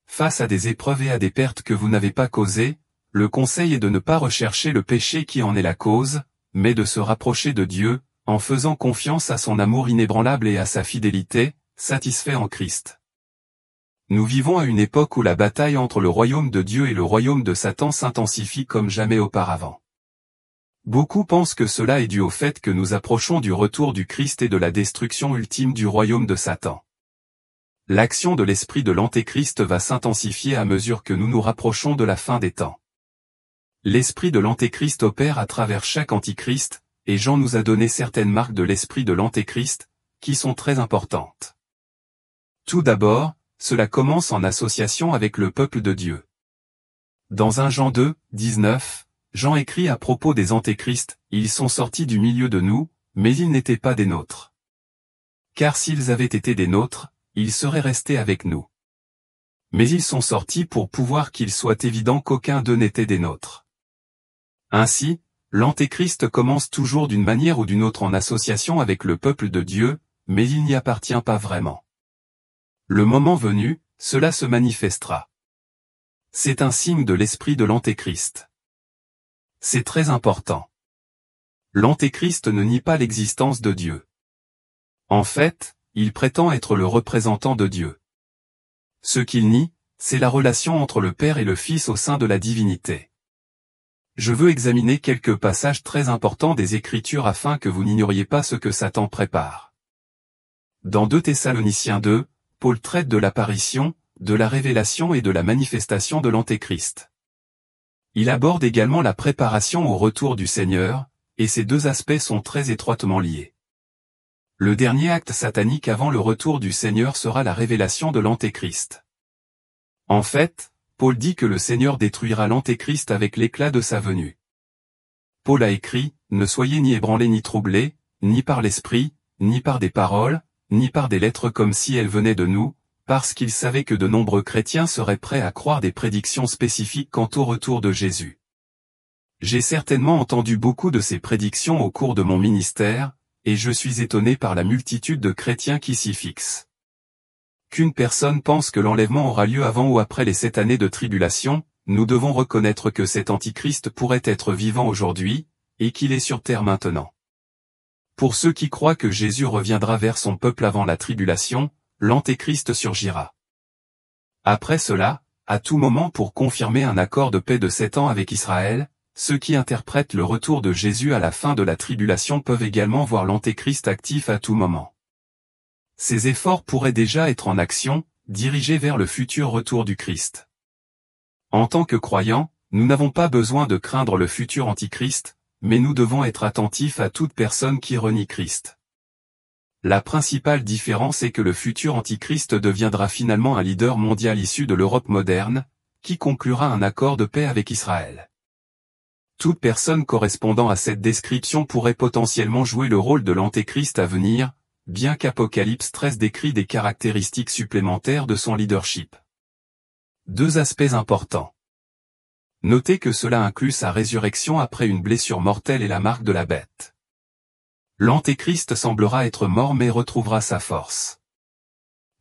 Face à des épreuves et à des pertes que vous n'avez pas causées, le conseil est de ne pas rechercher le péché qui en est la cause, mais de se rapprocher de Dieu, en faisant confiance à son amour inébranlable et à sa fidélité, satisfait en Christ. Nous vivons à une époque où la bataille entre le royaume de Dieu et le royaume de Satan s'intensifie comme jamais auparavant. Beaucoup pensent que cela est dû au fait que nous approchons du retour du Christ et de la destruction ultime du royaume de Satan. L'action de l'esprit de l'Antéchrist va s'intensifier à mesure que nous nous rapprochons de la fin des temps. L'esprit de l'Antéchrist opère à travers chaque Antichrist, et Jean nous a donné certaines marques de l'esprit de l'Antéchrist, qui sont très importantes. Tout d'abord, cela commence en association avec le peuple de Dieu. Dans 1 Jean 2, 19, Jean écrit à propos des antéchrists, « Ils sont sortis du milieu de nous, mais ils n'étaient pas des nôtres. Car s'ils avaient été des nôtres, ils seraient restés avec nous. Mais ils sont sortis pour pouvoir qu'il soit évident qu'aucun d'eux n'était des nôtres. » Ainsi, l'antéchrist commence toujours d'une manière ou d'une autre en association avec le peuple de Dieu, mais il n'y appartient pas vraiment. Le moment venu, cela se manifestera. C'est un signe de l'esprit de l'antéchrist. C'est très important. L'antéchrist ne nie pas l'existence de Dieu. En fait, il prétend être le représentant de Dieu. Ce qu'il nie, c'est la relation entre le Père et le Fils au sein de la divinité. Je veux examiner quelques passages très importants des Écritures afin que vous n'ignoriez pas ce que Satan prépare. Dans 2 Thessaloniciens 2, Paul traite de l'apparition, de la révélation et de la manifestation de l'Antéchrist. Il aborde également la préparation au retour du Seigneur, et ces deux aspects sont très étroitement liés. Le dernier acte satanique avant le retour du Seigneur sera la révélation de l'Antéchrist. En fait, Paul dit que le Seigneur détruira l'Antéchrist avec l'éclat de sa venue. Paul a écrit, « Ne soyez ni ébranlés ni troublés, ni par l'esprit, ni par des paroles, ni par des lettres comme si elles venaient de nous, parce qu'il savait que de nombreux chrétiens seraient prêts à croire des prédictions spécifiques quant au retour de Jésus. J'ai certainement entendu beaucoup de ces prédictions au cours de mon ministère, et je suis étonné par la multitude de chrétiens qui s'y fixent. Qu'une personne pense que l'enlèvement aura lieu avant ou après les 7 années de tribulation, nous devons reconnaître que cet antichrist pourrait être vivant aujourd'hui, et qu'il est sur terre maintenant. Pour ceux qui croient que Jésus reviendra vers son peuple avant la tribulation, l'antéchrist surgira. Après cela, à tout moment pour confirmer un accord de paix de 7 ans avec Israël, ceux qui interprètent le retour de Jésus à la fin de la tribulation peuvent également voir l'antéchrist actif à tout moment. Ces efforts pourraient déjà être en action, dirigés vers le futur retour du Christ. En tant que croyants, nous n'avons pas besoin de craindre le futur antichrist, mais nous devons être attentifs à toute personne qui renie Christ. La principale différence est que le futur antichrist deviendra finalement un leader mondial issu de l'Europe moderne, qui conclura un accord de paix avec Israël. Toute personne correspondant à cette description pourrait potentiellement jouer le rôle de l'antéchrist à venir, bien qu'Apocalypse 13 décrit des caractéristiques supplémentaires de son leadership. 2 aspects importants. Notez que cela inclut sa résurrection après une blessure mortelle et la marque de la bête. L'antéchrist semblera être mort mais retrouvera sa force.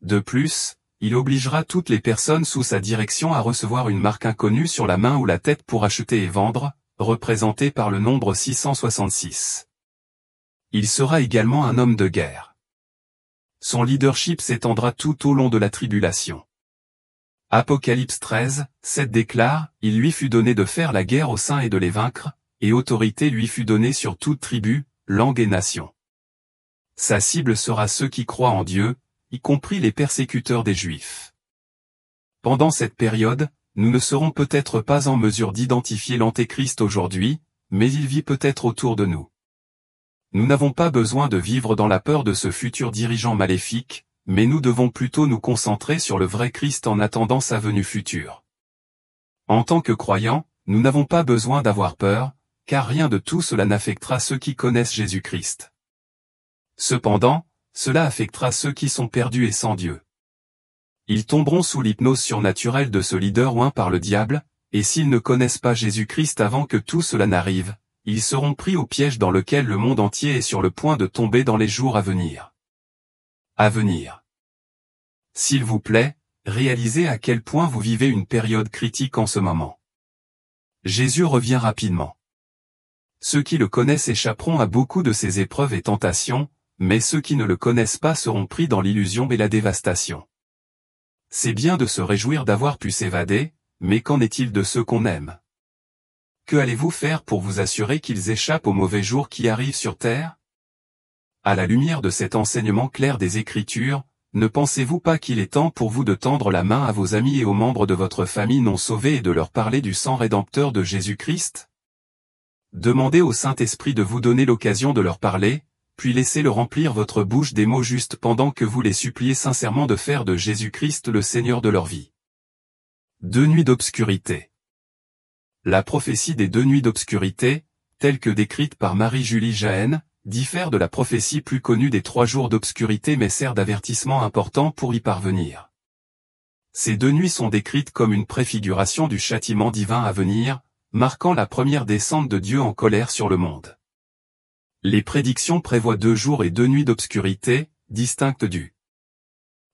De plus, il obligera toutes les personnes sous sa direction à recevoir une marque inconnue sur la main ou la tête pour acheter et vendre, représentée par le nombre 666. Il sera également un homme de guerre. Son leadership s'étendra tout au long de la tribulation. Apocalypse 13, 7 déclare, « Il lui fut donné de faire la guerre aux saints et de les vaincre, et autorité lui fut donnée sur toute tribu, langue et nation. » Sa cible sera ceux qui croient en Dieu, y compris les persécuteurs des Juifs. Pendant cette période, nous ne serons peut-être pas en mesure d'identifier l'Antéchrist aujourd'hui, mais il vit peut-être autour de nous. Nous n'avons pas besoin de vivre dans la peur de ce futur dirigeant maléfique, mais nous devons plutôt nous concentrer sur le vrai Christ en attendant sa venue future. En tant que croyants, nous n'avons pas besoin d'avoir peur, car rien de tout cela n'affectera ceux qui connaissent Jésus-Christ. Cependant, cela affectera ceux qui sont perdus et sans Dieu. Ils tomberont sous l'hypnose surnaturelle de ce leader oint par le diable, et s'ils ne connaissent pas Jésus-Christ avant que tout cela n'arrive, ils seront pris au piège dans lequel le monde entier est sur le point de tomber dans les jours à venir. S'il vous plaît, réalisez à quel point vous vivez une période critique en ce moment. Jésus revient rapidement. Ceux qui le connaissent échapperont à beaucoup de ces épreuves et tentations, mais ceux qui ne le connaissent pas seront pris dans l'illusion et la dévastation. C'est bien de se réjouir d'avoir pu s'évader, mais qu'en est-il de ceux qu'on aime? Que allez-vous faire pour vous assurer qu'ils échappent aux mauvais jours qui arrivent sur terre? À la lumière de cet enseignement clair des Écritures, ne pensez-vous pas qu'il est temps pour vous de tendre la main à vos amis et aux membres de votre famille non sauvés et de leur parler du sang rédempteur de Jésus-Christ? Demandez au Saint-Esprit de vous donner l'occasion de leur parler, puis laissez-le remplir votre bouche des mots justes pendant que vous les suppliez sincèrement de faire de Jésus-Christ le Seigneur de leur vie. 2 nuits d'obscurité. La prophétie des 2 nuits d'obscurité, telle que décrite par Marie-Julie Jahen, diffère de la prophétie plus connue des 3 jours d'obscurité mais sert d'avertissement important pour y parvenir. Ces 2 nuits sont décrites comme une préfiguration du châtiment divin à venir, marquant la première descente de Dieu en colère sur le monde. Les prédictions prévoient 2 jours et 2 nuits d'obscurité, distinctes du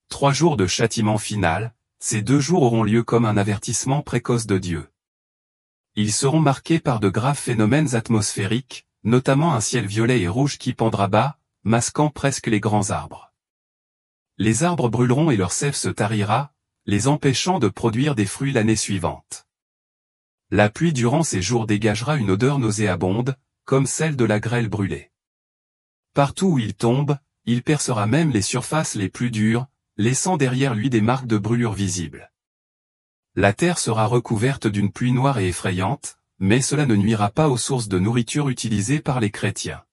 3 jours de châtiment final. Ces 2 jours auront lieu comme un avertissement précoce de Dieu. Ils seront marqués par de graves phénomènes atmosphériques, notamment un ciel violet et rouge qui pendra bas, masquant presque les grands arbres. Les arbres brûleront et leur sève se tarira, les empêchant de produire des fruits l'année suivante. La pluie durant ces jours dégagera une odeur nauséabonde, comme celle de la grêle brûlée. Partout où il tombe, il percera même les surfaces les plus dures, laissant derrière lui des marques de brûlure visibles. La terre sera recouverte d'une pluie noire et effrayante, mais cela ne nuira pas aux sources de nourriture utilisées par les chrétiens.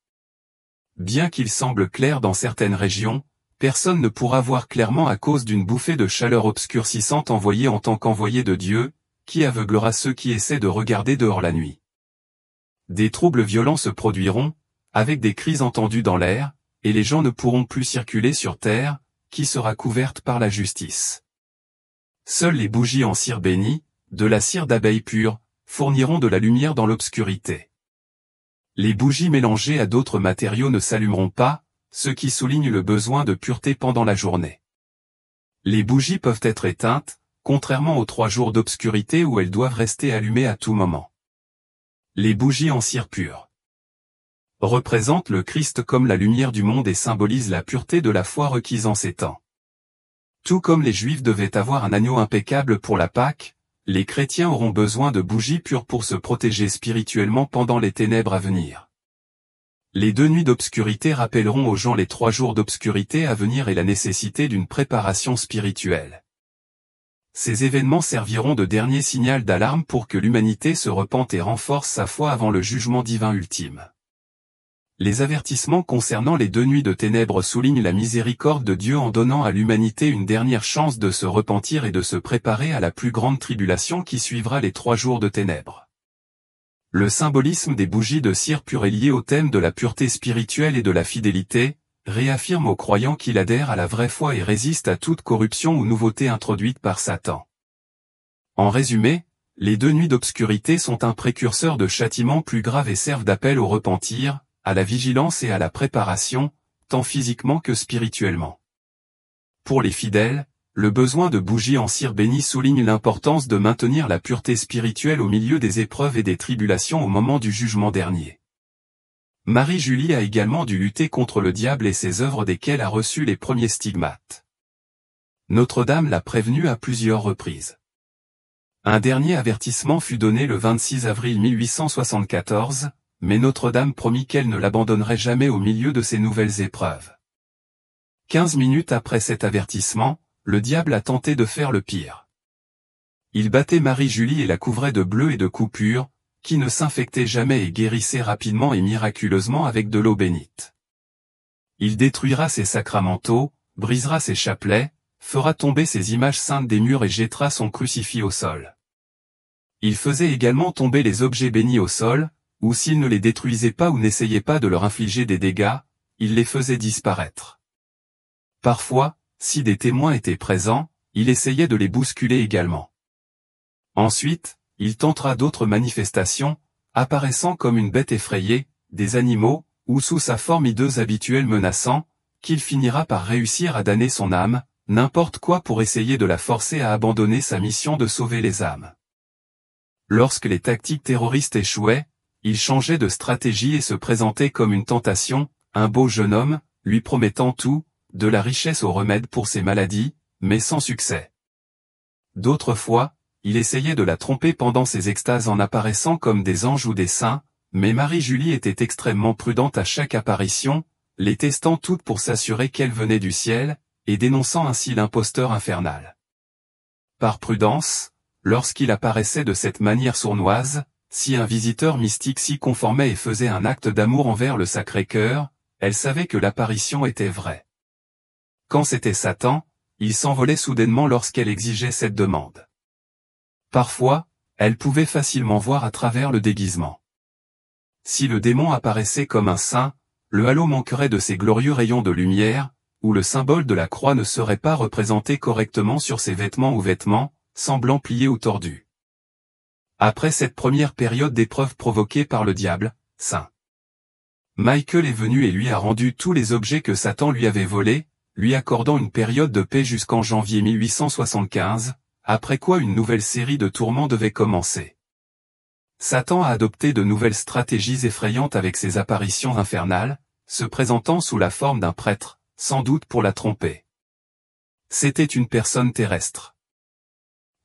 Bien qu'il semble clair dans certaines régions, personne ne pourra voir clairement à cause d'une bouffée de chaleur obscurcissante envoyée en tant qu'envoyé de Dieu, qui aveuglera ceux qui essaient de regarder dehors la nuit. Des troubles violents se produiront, avec des cris entendus dans l'air, et les gens ne pourront plus circuler sur terre, qui sera couverte par la justice. Seules les bougies en cire bénie, de la cire d'abeille pure, fourniront de la lumière dans l'obscurité. Les bougies mélangées à d'autres matériaux ne s'allumeront pas, ce qui souligne le besoin de pureté pendant la journée. Les bougies peuvent être éteintes, contrairement aux 3 jours d'obscurité où elles doivent rester allumées à tout moment. Les bougies en cire pure représentent le Christ comme la lumière du monde et symbolisent la pureté de la foi requise en ces temps. Tout comme les Juifs devaient avoir un agneau impeccable pour la Pâque, les chrétiens auront besoin de bougies pures pour se protéger spirituellement pendant les ténèbres à venir. Les 2 nuits d'obscurité rappelleront aux gens les 3 jours d'obscurité à venir et la nécessité d'une préparation spirituelle. Ces événements serviront de dernier signal d'alarme pour que l'humanité se repente et renforce sa foi avant le jugement divin ultime. Les avertissements concernant les 2 nuits de ténèbres soulignent la miséricorde de Dieu en donnant à l'humanité une dernière chance de se repentir et de se préparer à la plus grande tribulation qui suivra les 3 jours de ténèbres. Le symbolisme des bougies de cire pure est lié au thème de la pureté spirituelle et de la fidélité, réaffirme aux croyants qu'il adhère à la vraie foi et résiste à toute corruption ou nouveauté introduite par Satan. En résumé, les 2 nuits d'obscurité sont un précurseur de châtiments plus graves et servent d'appel au repentir, à la vigilance et à la préparation, tant physiquement que spirituellement. Pour les fidèles, le besoin de bougies en cire bénie souligne l'importance de maintenir la pureté spirituelle au milieu des épreuves et des tribulations au moment du jugement dernier. Marie-Julie a également dû lutter contre le diable et ses œuvres desquelles a reçu les premiers stigmates. Notre-Dame l'a prévenue à plusieurs reprises. Un dernier avertissement fut donné le 26 avril 1874, mais Notre-Dame promit qu'elle ne l'abandonnerait jamais au milieu de ces nouvelles épreuves. 15 minutes après cet avertissement, le diable a tenté de faire le pire. Il battait Marie-Julie et la couvrait de bleus et de coupures, qui ne s'infectait jamais et guérissait rapidement et miraculeusement avec de l'eau bénite. Il détruira ses sacramentaux, brisera ses chapelets, fera tomber ses images saintes des murs et jettera son crucifix au sol. Il faisait également tomber les objets bénis au sol, ou s'il ne les détruisait pas ou n'essayait pas de leur infliger des dégâts, il les faisait disparaître. Parfois, si des témoins étaient présents, il essayait de les bousculer également. Ensuite, il tentera d'autres manifestations, apparaissant comme une bête effrayée, des animaux, ou sous sa forme hideuse habituelle menaçant, qu'il finira par réussir à damner son âme, n'importe quoi pour essayer de la forcer à abandonner sa mission de sauver les âmes. Lorsque les tactiques terroristes échouaient, il changeait de stratégie et se présentait comme une tentation, un beau jeune homme, lui promettant tout, de la richesse au remède pour ses maladies, mais sans succès. D'autres fois, il essayait de la tromper pendant ses extases en apparaissant comme des anges ou des saints, mais Marie-Julie était extrêmement prudente à chaque apparition, les testant toutes pour s'assurer qu'elle venait du ciel, et dénonçant ainsi l'imposteur infernal. Par prudence, lorsqu'il apparaissait de cette manière sournoise, si un visiteur mystique s'y conformait et faisait un acte d'amour envers le Sacré-Cœur, elle savait que l'apparition était vraie. Quand c'était Satan, il s'envolait soudainement lorsqu'elle exigeait cette demande. Parfois, elle pouvait facilement voir à travers le déguisement. Si le démon apparaissait comme un saint, le halo manquerait de ses glorieux rayons de lumière, ou le symbole de la croix ne serait pas représenté correctement sur ses vêtements ou vêtements, semblant pliés ou tordus. Après cette première période d'épreuve provoquée par le diable, Saint Michael est venu et lui a rendu tous les objets que Satan lui avait volés, lui accordant une période de paix jusqu'en janvier 1875, après quoi une nouvelle série de tourments devait commencer. Satan a adopté de nouvelles stratégies effrayantes avec ses apparitions infernales, se présentant sous la forme d'un prêtre, sans doute pour la tromper. C'était une personne terrestre.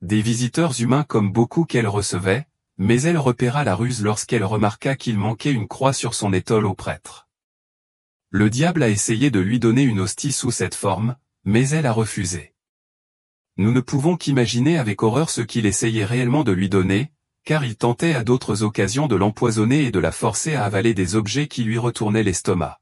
Des visiteurs humains comme beaucoup qu'elle recevait, mais elle repéra la ruse lorsqu'elle remarqua qu'il manquait une croix sur son étole au prêtre. Le diable a essayé de lui donner une hostie sous cette forme, mais elle a refusé. Nous ne pouvons qu'imaginer avec horreur ce qu'il essayait réellement de lui donner, car il tentait à d'autres occasions de l'empoisonner et de la forcer à avaler des objets qui lui retournaient l'estomac.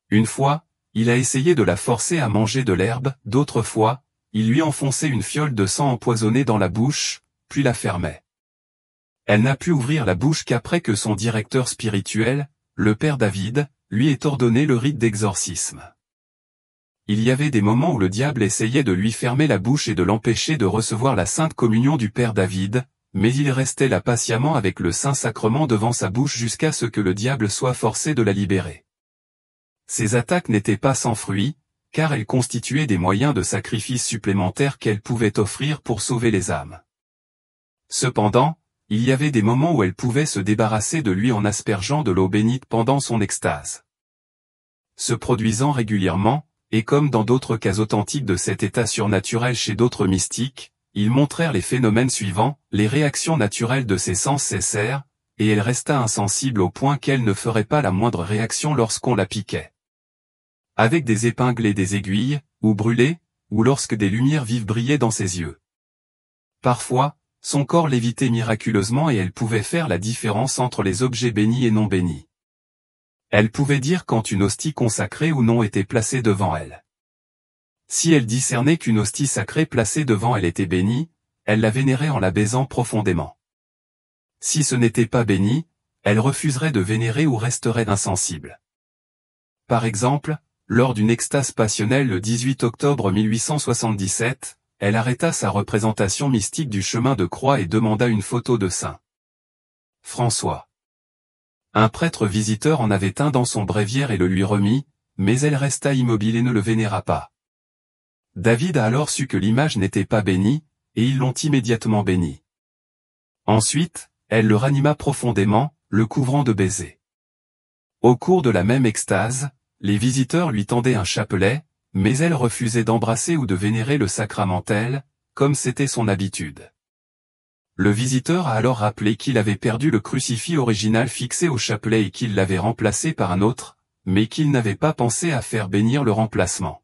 Une fois, il a essayé de la forcer à manger de l'herbe, d'autres fois, il lui enfonçait une fiole de sang empoisonné dans la bouche, puis la fermait. Elle n'a pu ouvrir la bouche qu'après que son directeur spirituel, le père David, lui ait ordonné le rite d'exorcisme. Il y avait des moments où le diable essayait de lui fermer la bouche et de l'empêcher de recevoir la sainte communion du père David, mais il restait là patiemment avec le Saint-Sacrement devant sa bouche jusqu'à ce que le diable soit forcé de la libérer. Ces attaques n'étaient pas sans fruit, car elles constituaient des moyens de sacrifice supplémentaires qu'elle pouvait offrir pour sauver les âmes. Cependant, il y avait des moments où elle pouvait se débarrasser de lui en aspergeant de l'eau bénite pendant son extase. Se produisant régulièrement, et comme dans d'autres cas authentiques de cet état surnaturel chez d'autres mystiques, ils montrèrent les phénomènes suivants, les réactions naturelles de ses sens cessèrent, et elle resta insensible au point qu'elle ne ferait pas la moindre réaction lorsqu'on la piquait. Avec des épingles et des aiguilles, ou brûlée, ou lorsque des lumières vives brillaient dans ses yeux. Parfois, son corps lévitait miraculeusement et elle pouvait faire la différence entre les objets bénis et non bénis. Elle pouvait dire quand une hostie consacrée ou non était placée devant elle. Si elle discernait qu'une hostie sacrée placée devant elle était bénie, elle la vénérait en la baisant profondément. Si ce n'était pas béni, elle refuserait de vénérer ou resterait insensible. Par exemple, lors d'une extase passionnelle le 18 octobre 1877, elle arrêta sa représentation mystique du chemin de croix et demanda une photo de Saint François. Un prêtre visiteur en avait un dans son bréviaire et le lui remit, mais elle resta immobile et ne le vénéra pas. David a alors su que l'image n'était pas bénie, et ils l'ont immédiatement bénie. Ensuite, elle le ranima profondément, le couvrant de baisers. Au cours de la même extase, les visiteurs lui tendaient un chapelet, mais elle refusait d'embrasser ou de vénérer le sacramentel, comme c'était son habitude. Le visiteur a alors rappelé qu'il avait perdu le crucifix original fixé au chapelet et qu'il l'avait remplacé par un autre, mais qu'il n'avait pas pensé à faire bénir le remplacement.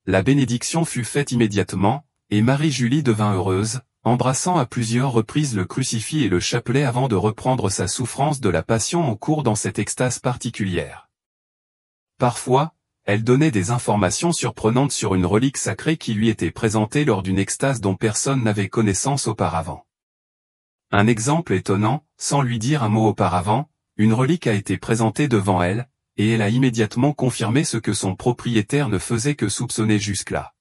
La bénédiction fut faite immédiatement, et Marie-Julie devint heureuse, embrassant à plusieurs reprises le crucifix et le chapelet avant de reprendre sa souffrance de la passion en cours dans cette extase particulière. Parfois, elle donnait des informations surprenantes sur une relique sacrée qui lui était présentée lors d'une extase dont personne n'avait connaissance auparavant. Un exemple étonnant, sans lui dire un mot auparavant, une relique a été présentée devant elle, et elle a immédiatement confirmé ce que son propriétaire ne faisait que soupçonner jusque-là.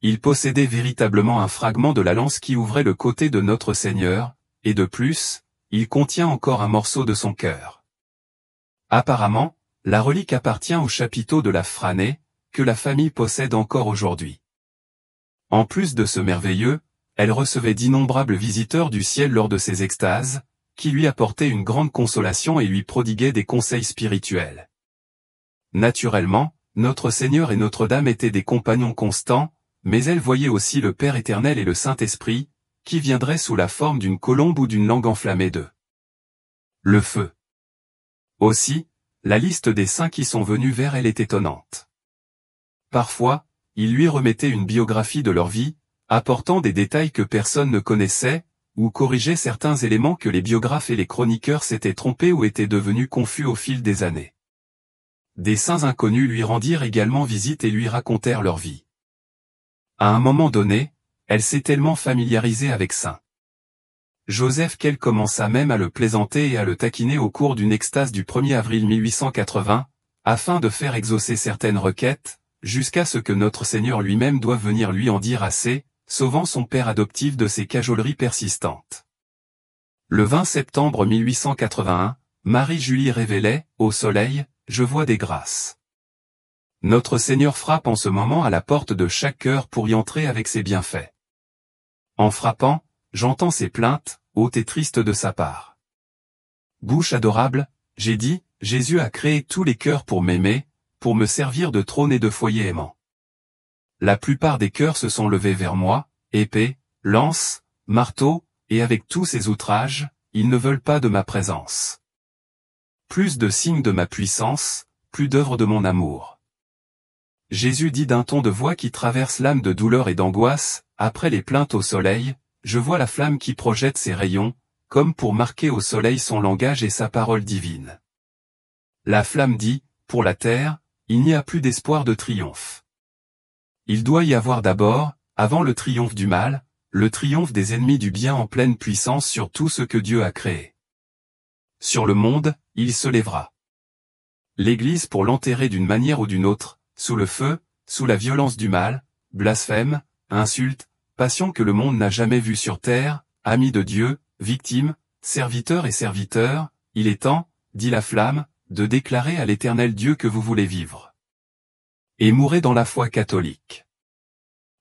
Il possédait véritablement un fragment de la lance qui ouvrait le côté de notre Seigneur, et de plus, il contient encore un morceau de son cœur. Apparemment, la relique appartient au chapiteau de la Franée, que la famille possède encore aujourd'hui. En plus de ce merveilleux, elle recevait d'innombrables visiteurs du ciel lors de ses extases, qui lui apportaient une grande consolation et lui prodiguaient des conseils spirituels. Naturellement, notre Seigneur et Notre-Dame étaient des compagnons constants, mais elle voyait aussi le Père éternel et le Saint-Esprit, qui viendraient sous la forme d'une colombe ou d'une langue enflammée de le feu. Aussi, la liste des saints qui sont venus vers elle est étonnante. Parfois, il lui remettait une biographie de leur vie, apportant des détails que personne ne connaissait, ou corrigeait certains éléments que les biographes et les chroniqueurs s'étaient trompés ou étaient devenus confus au fil des années. Des saints inconnus lui rendirent également visite et lui racontèrent leur vie. À un moment donné, elle s'est tellement familiarisée avec Saint Joseph qu'elle commença même à le plaisanter et à le taquiner au cours d'une extase du 1er avril 1880, afin de faire exaucer certaines requêtes, jusqu'à ce que notre Seigneur lui-même doive venir lui en dire assez, sauvant son père adoptif de ses cajoleries persistantes. Le 20 septembre 1881, Marie-Julie révélait, au soleil, je vois des grâces. Notre Seigneur frappe en ce moment à la porte de chaque cœur pour y entrer avec ses bienfaits. En frappant, j'entends ses plaintes, hautes et tristes de sa part. Bouche adorable, j'ai dit, Jésus a créé tous les cœurs pour m'aimer, pour me servir de trône et de foyer aimant. La plupart des cœurs se sont levés vers moi, épée, lance, marteau, et avec tous ces outrages, ils ne veulent pas de ma présence. Plus de signes de ma puissance, plus d'œuvres de mon amour. Jésus dit d'un ton de voix qui traverse l'âme de douleur et d'angoisse, après les plaintes au soleil, je vois la flamme qui projette ses rayons, comme pour marquer au soleil son langage et sa parole divine. La flamme dit, pour la terre, il n'y a plus d'espoir de triomphe. Il doit y avoir d'abord, avant le triomphe du mal, le triomphe des ennemis du bien en pleine puissance sur tout ce que Dieu a créé. Sur le monde, il se lèvera. L'Église pour l'enterrer d'une manière ou d'une autre, sous le feu, sous la violence du mal, blasphème, insulte, passion que le monde n'a jamais vue sur terre, amis de Dieu, victimes, serviteurs et serviteurs, il est temps, dit la flamme, de déclarer à l'Éternel Dieu que vous voulez vivre. Et mourrez dans la foi catholique.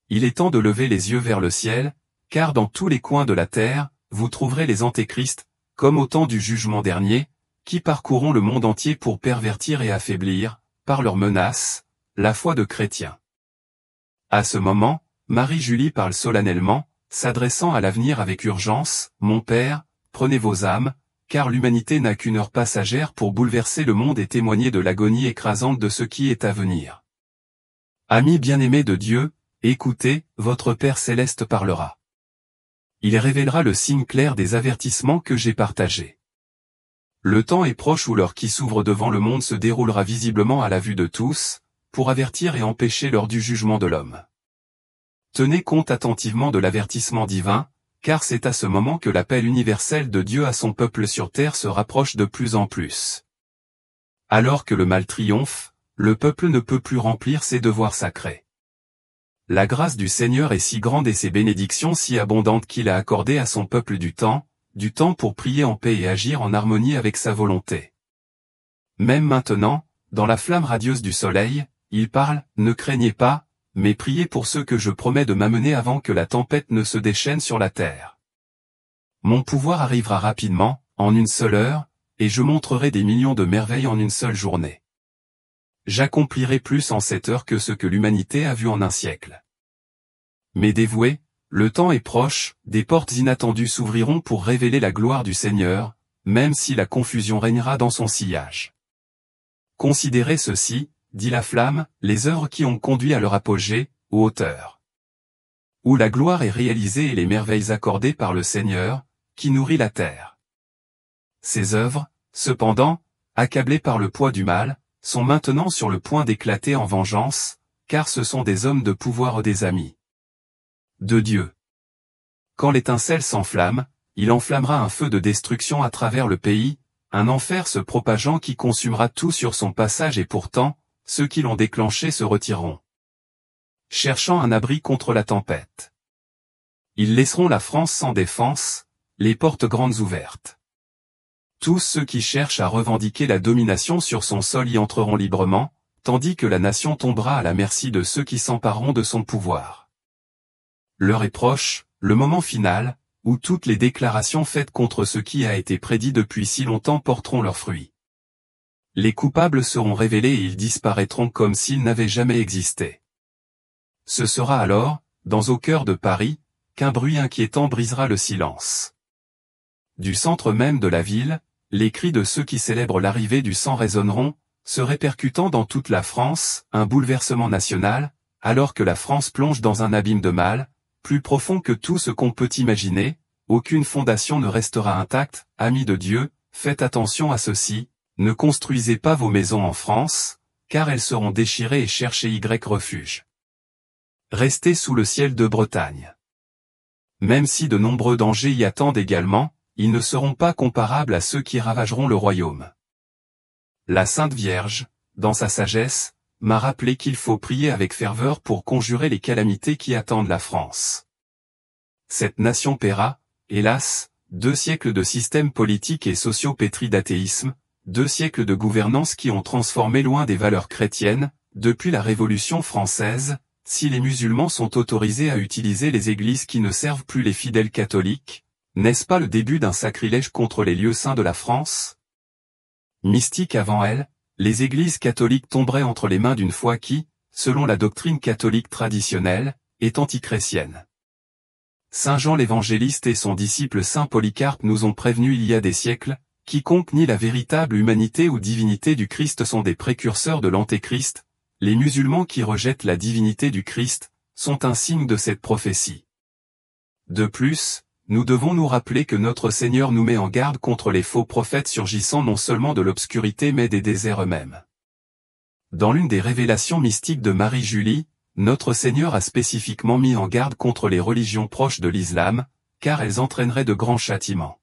Il est temps de lever les yeux vers le ciel, car dans tous les coins de la terre, vous trouverez les antéchrists, comme au temps du jugement dernier, qui parcourront le monde entier pour pervertir et affaiblir, par leurs menaces, la foi de chrétiens. À ce moment, Marie-Julie parle solennellement, s'adressant à l'avenir avec urgence, mon Père, prenez vos âmes, car l'humanité n'a qu'une heure passagère pour bouleverser le monde et témoigner de l'agonie écrasante de ce qui est à venir. Amis bien-aimés de Dieu, écoutez, votre Père céleste parlera. Il révélera le signe clair des avertissements que j'ai partagés. Le temps est proche où l'heure qui s'ouvre devant le monde se déroulera visiblement à la vue de tous, pour avertir et empêcher l'heure du jugement de l'homme. Tenez compte attentivement de l'avertissement divin, car c'est à ce moment que l'appel universel de Dieu à son peuple sur terre se rapproche de plus en plus. Alors que le mal triomphe, le peuple ne peut plus remplir ses devoirs sacrés. La grâce du Seigneur est si grande et ses bénédictions si abondantes qu'il a accordé à son peuple du temps pour prier en paix et agir en harmonie avec sa volonté. Même maintenant, dans la flamme radieuse du soleil, il parle, ne craignez pas, mais priez pour ceux que je promets de m'amener avant que la tempête ne se déchaîne sur la terre. Mon pouvoir arrivera rapidement, en une seule heure, et je montrerai des millions de merveilles en une seule journée. J'accomplirai plus en 7 heures que ce que l'humanité a vu en un siècle. Mes dévoués, le temps est proche, des portes inattendues s'ouvriront pour révéler la gloire du Seigneur, même si la confusion régnera dans son sillage. Considérez ceci, dit la flamme, les œuvres qui ont conduit à leur apogée, aux hauteurs. où la gloire est réalisée et les merveilles accordées par le Seigneur, qui nourrit la terre. Ces œuvres, cependant, accablées par le poids du mal, sont maintenant sur le point d'éclater en vengeance, car ce sont des hommes de pouvoir ou des amis de Dieu. Quand l'étincelle s'enflamme, il enflammera un feu de destruction à travers le pays, un enfer se propageant qui consumera tout sur son passage et pourtant, ceux qui l'ont déclenché se retireront, cherchant un abri contre la tempête. Ils laisseront la France sans défense, les portes grandes ouvertes. Tous ceux qui cherchent à revendiquer la domination sur son sol y entreront librement, tandis que la nation tombera à la merci de ceux qui s'empareront de son pouvoir. L'heure est proche, le moment final, où toutes les déclarations faites contre ce qui a été prédit depuis si longtemps porteront leurs fruits. Les coupables seront révélés et ils disparaîtront comme s'ils n'avaient jamais existé. Ce sera alors, au cœur de Paris, qu'un bruit inquiétant brisera le silence. Du centre même de la ville, les cris de ceux qui célèbrent l'arrivée du sang résonneront, se répercutant dans toute la France, un bouleversement national, alors que la France plonge dans un abîme de mal, plus profond que tout ce qu'on peut imaginer, aucune fondation ne restera intacte, amis de Dieu, faites attention à ceci, ne construisez pas vos maisons en France, car elles seront déchirées et cherchez refuge. Restez sous le ciel de Bretagne. Même si de nombreux dangers y attendent également, ils ne seront pas comparables à ceux qui ravageront le royaume. La Sainte Vierge, dans sa sagesse, m'a rappelé qu'il faut prier avec ferveur pour conjurer les calamités qui attendent la France. Cette nation paiera, hélas, 2 siècles de systèmes politiques et sociaux pétris d'athéisme, 2 siècles de gouvernance qui ont transformé loin des valeurs chrétiennes, depuis la Révolution française, si les musulmans sont autorisés à utiliser les églises qui ne servent plus les fidèles catholiques, n'est-ce pas le début d'un sacrilège contre les lieux saints de la France? Mystique avant elle, les églises catholiques tomberaient entre les mains d'une foi qui, selon la doctrine catholique traditionnelle, est antichrétienne. Saint Jean l'Évangéliste et son disciple Saint Polycarpe nous ont prévenus il y a des siècles, quiconque nie la véritable humanité ou divinité du Christ sont des précurseurs de l'Antéchrist, les musulmans qui rejettent la divinité du Christ, sont un signe de cette prophétie. De plus, nous devons nous rappeler que notre Seigneur nous met en garde contre les faux prophètes surgissant non seulement de l'obscurité mais des déserts eux-mêmes. Dans l'une des révélations mystiques de Marie-Julie, notre Seigneur a spécifiquement mis en garde contre les religions proches de l'islam, car elles entraîneraient de grands châtiments.